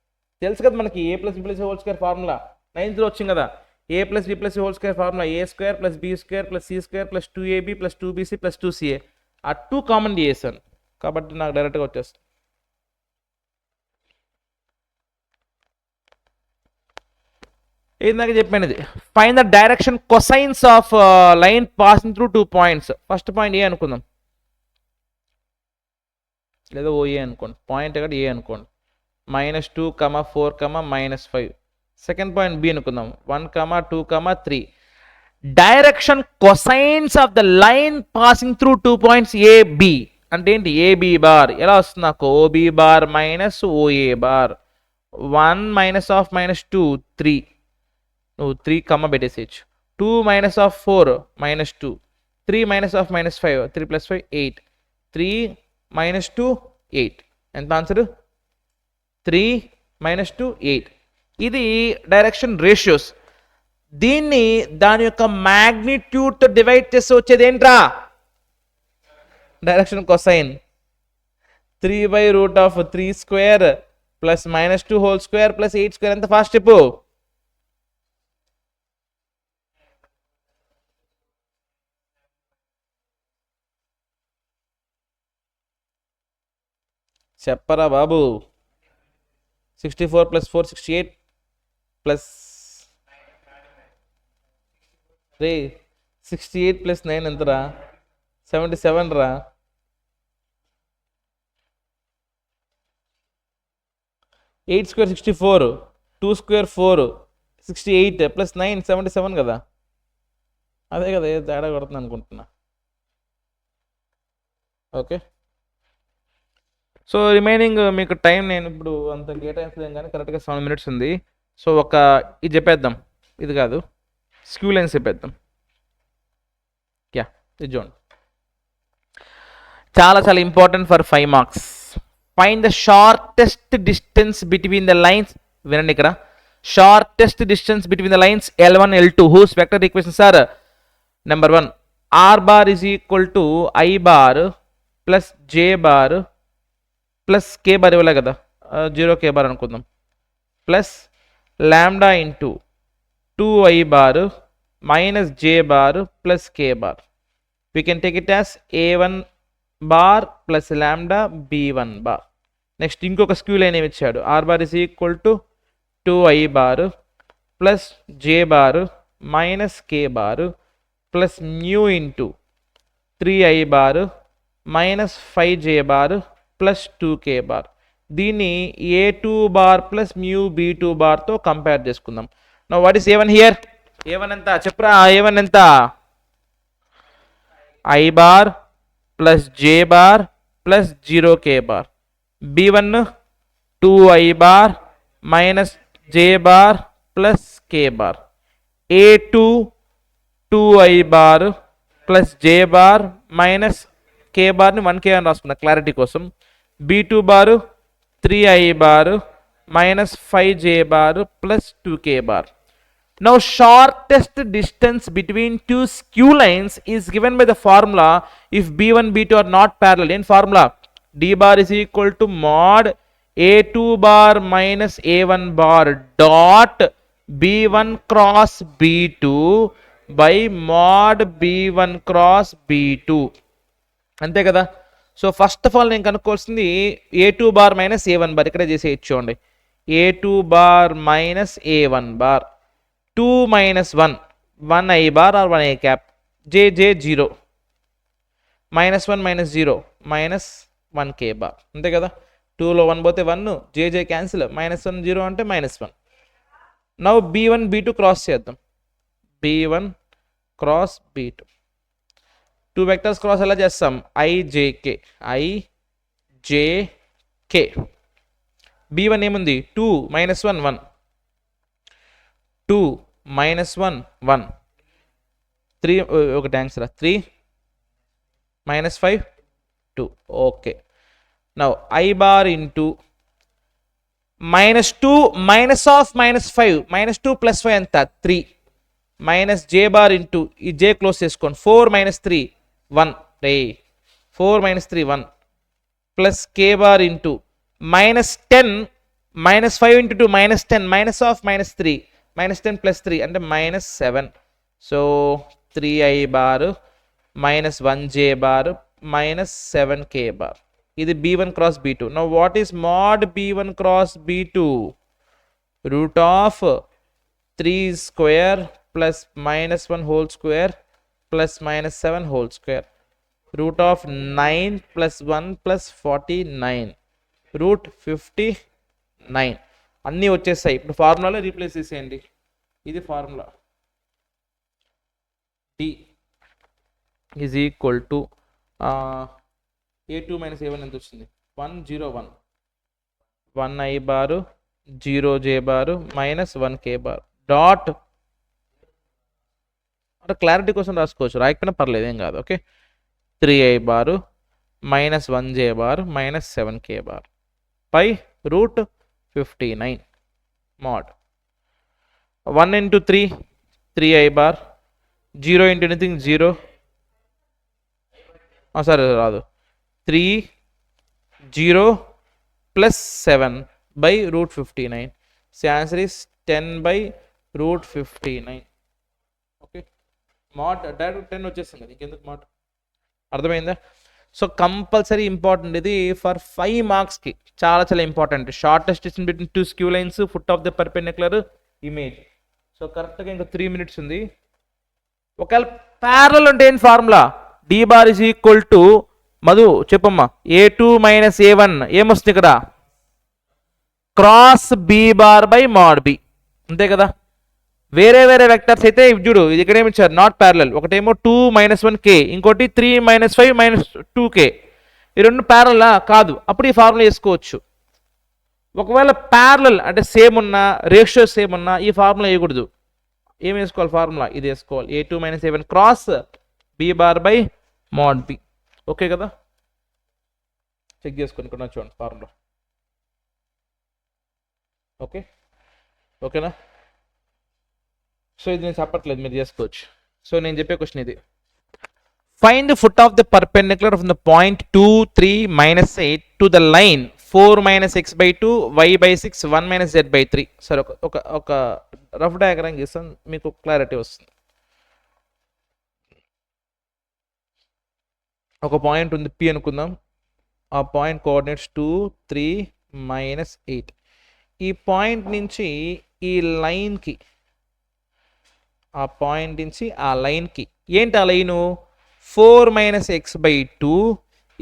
తెలుసు కదా మనకి A plus B plus whole square formula 9th వచ్చింది కదా. A plus B plus whole square formula A square plus B square plus C square plus 2AB plus 2BC plus 2CA. ఆ 2 common చేశాను కాబట్టి నాకు డైరెక్ట్గా వచ్చేస్తుంది. ఇందాక చెప్పాను ఇది, find the direction cosines of line passing through 2 points. First point A అనుకుందాం, లేదా ఓఏ అనుకోండి. పాయింట్ ఎక్కడ ఏ అనుకోండి, -2, 4, -5. సెకండ్ పాయింట్ బి అనుకుందాం, 1, 2, 3. Direction cosines of the line passing through 2 points AB అంటే ఏంటి? AB బార్ ఎలా వస్తుంది నాకు? OB bar minus OA bar. 1 -2 3, నువ్వు 3 పెట్టేసేయచ్చు. 2 -4 -2, 3 -5 3 + 5 8, 3 -2 8. ఎంత ఆన్సర్? 3 -2 8. ఇది డైరెక్షన్ రేషియోస్. దీన్ని దాని యొక్క మ్యాగ్నిట్యూడ్తో డివైడ్ చేసి వచ్చేది ఏంట్రా? Direction cosine. 3/√3 square plus -2 whole square plus 8 square. ఎంత ఫాస్ట్ చెప్పు? చెప్పరా బాబు. 64 + 4 68 ప్లస్ 68 + 9 ఎంతరా? 77 రా. 8 స్క్వేర్ 64, 2 స్క్వేర్ 4, 68 + 9 77 కదా. అదే కదా, ఏ తేడా కొడుతుంది అనుకుంటున్నా. ఓకే, సో రిమైనింగ్ మీకు టైం నేను ఇప్పుడు అంత కేటాయించలేం కానీ కరెక్ట్గా 7 minutes ఉంది. సో ఇది చెప్పేద్దాం, ఇది కాదు, స్క్యూ లైన్స్ చెప్పేద్దాం. ఇది చూడండి, చాలా చాలా important for 5 marks. Find the shortest distance between the lines. వినండి ఇక్కడ, shortest distance between the lines L1 L2 whose vector equations are number 1 R bar is equal to I bar plus J bar plus K bar ఇవ్వలే కదా, 0 K bar అనుకుందాం, plus lambda into 2I bar minus J bar plus K bar. We can take it as A1 bar plus lambda B1 bar. Next ఇంకొక skew line ఏమి ఇచ్చాడు, R bar is equal to 2I bar plus J bar minus K bar plus mu into 3I bar minus 5J bar plus 2K bar. దీన్ని A2 bar plus mu B2 bar తో compare చేసుకుందాం. Now what is A1 here? A1 ఎంత చెప్పరా, A1 ఎంత, I bar plus J bar plus 0K bar. B1 2I bar minus J bar plus K bar. A2 2I bar plus J bar minus K bar ని 1K అని రాసుకున్నా clarity కోసం. B2 bar 3I bar minus 5J bar plus 2K bar. Now shortest distance between two skew lines is given by the formula if B1 B2 are not parallel. In formula D bar is equal to mod A2 bar minus A1 bar dot B1 cross B2 by mod B1 cross B2. అంతే కదా. So first of all నేను కనుక్కోవాల్సింది A2 bar minus A1 bar, ఇక్కడే చేసేయచ్చు చూడండి. A2 bar minus A1 bar, 2 minus 1 1I bar or 1I cap, J 0 minus 1 minus 0 minus 1K bar. అంతే కదా, 2లో 1 పోతే 1, JJ క్యాన్సిల్, మైనస్ 1 0 అంటే minus 1. Now B1 B2 cross చేద్దాం, B1 cross B2, 2 vectors cross ఎలా చేస్తాం, IJK B1 ఏముంది 2 minus 1 1, 2 minus 1 1, 3 ఒకటి answer 3 minus 5 2. Okay, now I bar into minus 2 minus of minus 5 minus 2 plus 5 ఎంత 3 minus J bar into ఈ J close చేసుకోండి, 4 minus 3 1 4 minus 3 1 plus K bar into minus 10 minus 5 into 2 minus 10 minus of minus 3 minus 10 plus 3 అంటే minus 7. So 3I bar minus 1J bar minus 7K bar. ఇది B1 cross B2. Now what is mod B1 cross B2? Root of 3 square plus minus 1 whole square plus minus 7 whole square. Root of 9 plus 1 plus 49. Root 59. అన్నీ వచ్చేస్తాయి. ఇప్పుడు ఫార్ములాలో replace చేసేయండి. ఇది formula, D is equal to A2 minus A1 ఎంత వచ్చింది, 1 0 1 1I bar 0J bar minus 1K bar dot, అంటే clarity కోసం రాసుకోవచ్చు, రాయకపోయినా పర్లేదు, ఏం కాదు. Okay, 3I bar minus 1J bar minus 7K bar పై root 59 mod 1 into 3 3I bar 0 into anything 0, sorry రాదు, 3 0 plus 7 by root 59. So answer is 10 by root 59. ఓకే, mod డైరెక్ట్ 10 వచ్చేస్తుంది కదా, ఇంకెందుకు mod, అర్థమైందా. సో కంపల్సరీ ఇంపార్టెంట్ ఇది for 5 మార్క్స్కి, చాలా చాలా ఇంపార్టెంట్. Shortest distance between 2 skew lines, foot of the perpendicular image. So కరెక్ట్గా ఇంకా 3 minutes ఉంది. ఒకవేళ ప్యారలల్ అంటే ఏం formula, D bar is equal to, Madhu చెప్పమ్మా, A2 మైనస్ A1 ఏమొస్తుంది ఇక్కడ, cross B bar by mod B, అంతే కదా. వేరే వేరే వెక్టర్స్ అయితే చూడు, ఇది ఇక్కడ ఏమి ఇచ్చారు, నాట్ ప్యారలల్. ఒకటేమో 2 minus 1K, ఇంకోటి 3 minus 5 minus 2K. ఈ రెండు ప్యారలా కాదు, అప్పుడు ఈ ఫార్ములా వేసుకోవచ్చు. ఒకవేళ ప్యారలల్ అంటే సేమ్ ఉన్నా, రేషియో సేమ్ ఉన్నా ఈ ఫార్ములా వేయకూడదు. ఏం వేసుకోవాలి ఫార్ములా? ఇది వేసుకోవాలి, a2 - a1 cross b bar by mod b. Okay కదా, చెక్ చేసుకొని ఇక్కడ చూడండి ఫార్ములా. ఓకే, ఓకేనా? సో ఇది నేను చెప్పట్లేదు, మీరు చేసుకోవచ్చు. సో నేను చెప్పే క్వశ్చన్ ఇది. Find the foot of the perpendicular from the point 2, 3, -8 to the line 4 - x/2 y/6 1 - z/3. సరే, ఒక రఫ్ డయాగ్రామ్ గీస్తాను, మీకు క్లారిటీ వస్తుంది. ఒక పాయింట్ ఉంది P అనుకుందాం. ఆ పాయింట్ కోఆర్డినేట్స్ 2, 3, -8. ఈ పాయింట్ నుంచి ఈ లైన్కి, ఆ పాయింట్ నుంచి ఆ లైన్కి ఏంటి ఆ line? 4 - x/2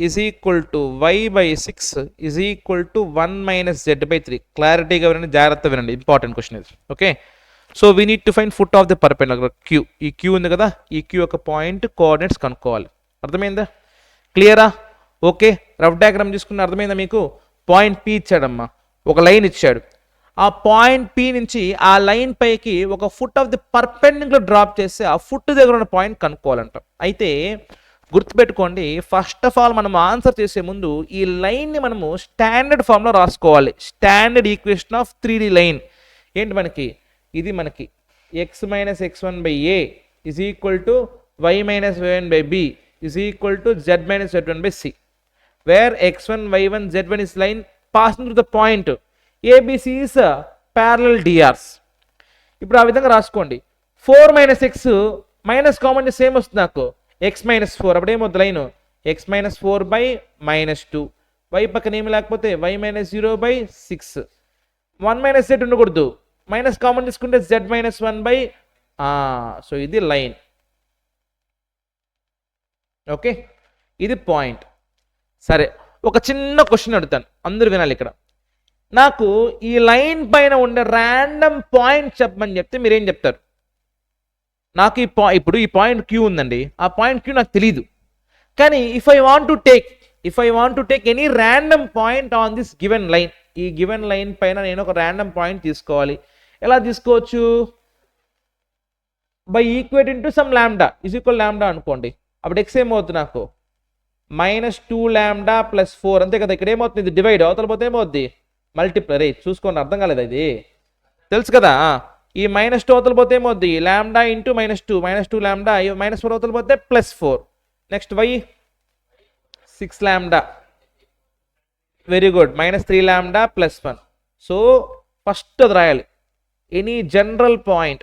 is equal to y/6 is equal to 1 - z/3. క్లారిటీగా వినండి, జాగ్రత్త వినండి, ఇంపార్టెంట్ క్వశ్చన్ ఇది. Okay, so we need to find foot of the perpendicular Q. ఈ Q ఉంది కదా, ఈ Q యొక్క పాయింట్ కోఆర్డినేట్స్ కనుక్కోవాలి. అర్థమైందా? క్లియరా? ఓకే, రఫ్ డయాగ్రామ్ తీసుకున్న అర్థమైందా మీకు? పాయింట్ P ఇచ్చాడమ్మా, ఒక లైన్ ఇచ్చాడు. ఆ పాయింట్ P నుంచి ఆ లైన్ పైకి ఒక foot of the perpendicular drop చేస్తే ఆ ఫుట్ దగ్గర ఉన్న పాయింట్ కనుక్కోవాలంట. అయితే గుర్తుపెట్టుకోండి, ఫస్ట్ ఆఫ్ ఆల్ మనం ఆన్సర్ చేసే ముందు ఈ లైన్ని మనము స్టాండర్డ్ ఫామ్లో రాసుకోవాలి. Standard equation of 3D line ఏంటి మనకి? ఇది మనకి x - x1/a is equal to y - y1/b is equal to z - z1/c, where x1, y1, z1 is line passing through the point ABC is parallel DRs. ఇప్పుడు ఆ విధంగా రాసుకోండి. 4 - x minus common same వస్తుంది నాకు, x - 4. అప్పుడు ఏమవుతుంది line? x - 4/-2. y పక్కన ఏమి లేకపోతే y - 0/6. 1 - z ఉండకూడదు, మైనస్ కామన్ తీసుకుంటే z - 1/. సో ఇది లైన్. ఓకే, ఇది పాయింట్. సరే, ఒక చిన్న క్వశ్చన్ అడుగుతాను, అందరూ వినాలి ఇక్కడ. నాకు ఈ లైన్ పైన ఉండే ర్యాండమ్ పాయింట్ చెప్పమని చెప్తే మీరేం చెప్తారు? నాకు ఇప్పుడు ఈ పాయింట్ Q ఉందండి, ఆ పాయింట్ Q నాకు తెలియదు. కానీ if I want to take any random point on this given line, ఈ గివెన్ లైన్ పైన నేను ఒక ర్యాండమ్ పాయింట్ తీసుకోవాలి. ఎలా తీసుకోవచ్చు? By equating to some lambda is equal lambda అనుకోండి. అప్పుడు x ఏమవుతుంది నాకు? -2 లాంబ్డా + 4. అంతే కదా. ఇక్కడ ఏమవుతుంది? ఇది డివైడ్ అవతల పోతే ఏమవుద్ది? మల్టిప్లై. రే చూసుకోండి, అర్థం కాలేదా? ఇది తెలుసు కదా. ఈ -2 అవతల పోతే ఏమవుద్ది? లాంబ్డా ఇంటూ -2, -2 లాంబ్డా, -4 అవతల పోతే +4. Next y 6 lambda, very good, -3 lambda +1. So first అది రాయాలి. Any general point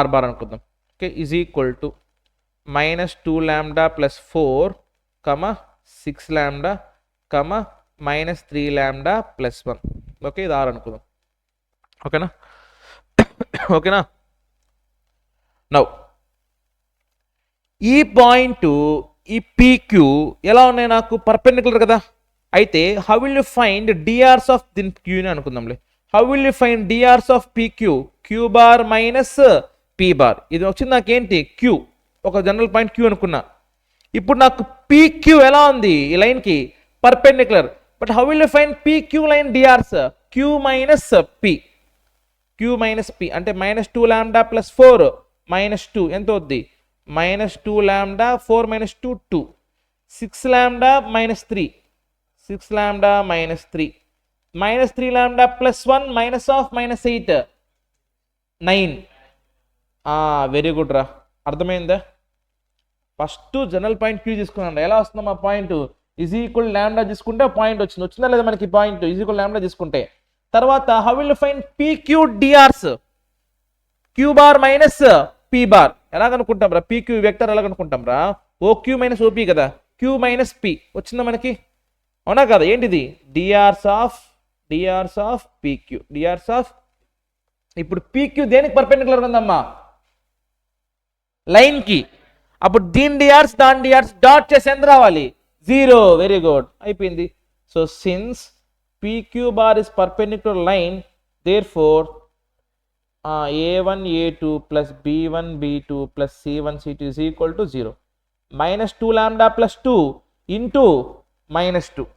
r bar అనుకుందాం. Okay, is equal to -2 lambda + 4, 6 lambda, -3 lambda +1. Okay, ఇది r అనుకుందాం. ఓకేనా? ఓకేనా? నౌ ఈ పాయింట్, ఈ PQ ఎలా ఉన్నాయి నాకు? పర్పెండిక్యులర్ కదా. అయితే how will you find DRs of దిన్ Q అని అనుకుందాంలే. How will you find DRs of PQ? Q bar minus P bar. ఇది వచ్చింది నాకేంటి? Q, ఒక జనరల్ పాయింట్ Q అనుకున్నా. ఇప్పుడు నాకు PQ ఎలా ఉంది? ఈ లైన్కి perpendicular. But how will you find PQ line DRs? Q minus P అంటే -2 లాంబ్డా + 4 -2 ఎంత అవుద్ది? -2 lambda, 4 - 2 2, 6 lambda -3, 6 lambda -3, -3 lambda +1 -8 9. Very good రా, అర్థమైందా? ఫస్ట్ జనరల్ పాయింట్ Q తీసుకున్నాను. ఎలా వస్తుందా మా పాయింట్? ఈజ్ ఈక్వల్ లాంబ్డా తీసుకుంటే పాయింట్ వచ్చిందా లేదా మనకి? పాయింట్ ఈజ్ ఈక్వల్ లాంబ్డా తీసుకుంటే. తర్వాత how will you find PQ DRs? Q bar minus P bar. ఎలా కనుక్కుంటాం రా? PQ వెక్టర్ ఎలా కనుక్కుంటాం రా? OQ మైనస్ OP కదా. Q మైనస్ P వచ్చిందా మనకి? అవునా కదా? ఏంటిది? DRs of PQ. DRs of, ఇప్పుడు PQ దేనికి పర్పెండిక్యులర్ ఉందమ్మా? లైన్ కి. అప్పుడు దీని డిఆర్స్ దాని డిఆర్స్ డాట్ చేసి ఎంత రావాలి? 0. వెరీ గుడ్, అయిపోయింది. So since PQ bar is perpendicular line, therefore a1 a2 plus b1 b2 plus c1 c2 is equal to 0. Minus 2 lambda plus 2 into minus 2.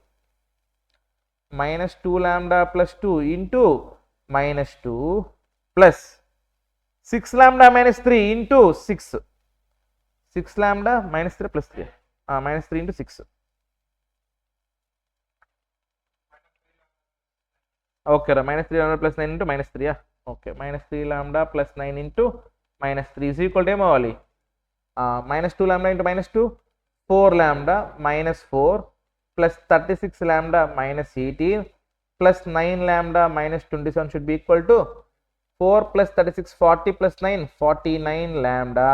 Minus 2 lambda plus 2 into minus 2 plus 6 lambda minus 3 into 6. 6 lambda minus 3 plus 3. Minus 3 into 6. Okay, minus 3 lambda plus 9 into minus 3. Okay, minus 3 lambda plus 9 into minus 3 is equal to ఏమవ్వాలి? Minus 2 lambda into minus 2, 4 lambda minus 4 plus 36 lambda minus 18 plus 9 lambda minus 27 should be equal to 4 plus 36, 40 plus 9, 49 lambda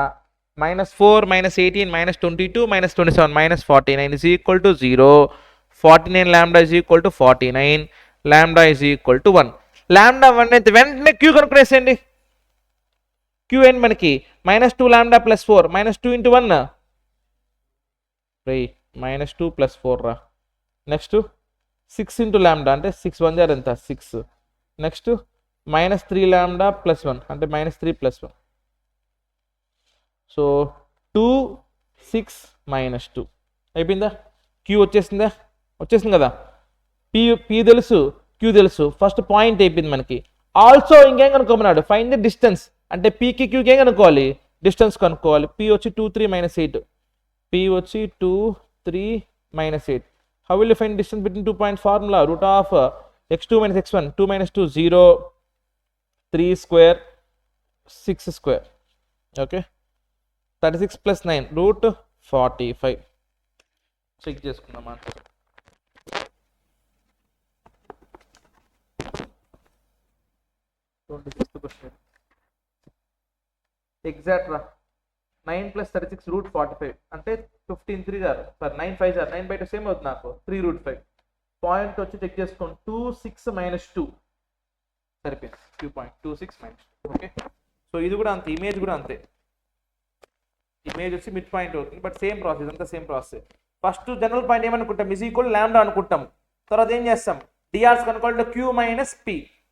minus 4 minus 18 minus 22 minus 27 minus 49 is equal to 0. 49 lambda is equal to 49. Lambda is equal to 1. Lambda 1 అయితే వెంటనే q కనుక్కునేసేయండి. q ఏంటి మనకి minus 2 lambda plus 4 minus 2 into 1 minus 2 plus 4 రా. Next 6 into lambda అంటే 6 1 jar ఎంత 6. Next minus 3 lambda plus 1 అంటే minus 3 plus 1. సో 2 6 minus 2 అయిపోయిందా? q వచ్చేసింది కదా. p తెలుసు, q తెలుసు. ఫస్ట్ పాయింట్ అయిపోయింది మనకి. ఆల్సో ఇంకేం కనుక్కోమన్నాడు, ఫైండ్ ది డిస్టెన్స్ అంటే pకి qకి ఏం కనుక్కోవాలి, డిస్టెన్స్ కనుక్కోవాలి. p వచ్చి 2 3 minus 8. p వచ్చి 2 3 minus 8. How will you find distance between 2 point formula root of x2 minus x1. 2 minus 2 0, 3 square 6 square. ఓకే, 36 plus 9 రూట్ 45. చెక్ చేసుకుందాం ఆన్సర్. ఎగ్జాక్ట్ రా. 9 plus 36 రూట్ 45 అంటే 15 3 గారు 9 5 జార్ 9 బై 2 సేమ్ అవుతుంది నాకు 3 రూట్ 5. పాయింట్ వచ్చి check చేసుకోండి 2 6 minus 2 సరిపోయింది. 2 పాయింట్ 2 6 minus 2. ఓకే, సో ఇది కూడా అంతే, ఇమేజ్ కూడా అంతే. ఇమేజ్ వచ్చి మిడ్ పాయింట్ అవుతుంది, బట్ సేమ్ ప్రాసెస్, అంతా same process. First general point ఏమనుకుంటాం, ఇజ్ ఈక్వల్ ల్యాండా అనుకుంటాం. తర్వాత ఏం చేస్తాం, డిఆర్స్ కనుక్కోవాలి q మైనస్ p.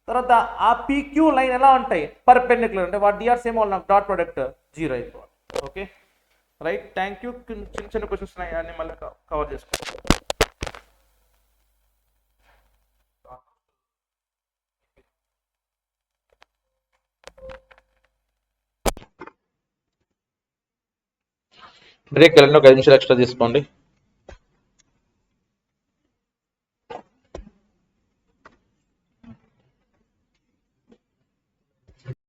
తర్వాత ఆ pq లైన్ ఎలా ఉంటాయి, పర్పెండిక్యులర్ అంటే వాటి డిఆర్స్ ఏమో నాకు డాట్ ప్రొడక్ట్ 0 అయిపోవాలి. Okay right, thank you. చిన్న చిన్న క్వశ్చన్స్ ఉన్నాయి, అన్ని మళ్ళీ కవర్ చేసుకోవాలి. బ్రేక్ వెళ్ళండి, ఒక 5 నిమిషాలు ఎక్స్ట్రా తీసుకోండి.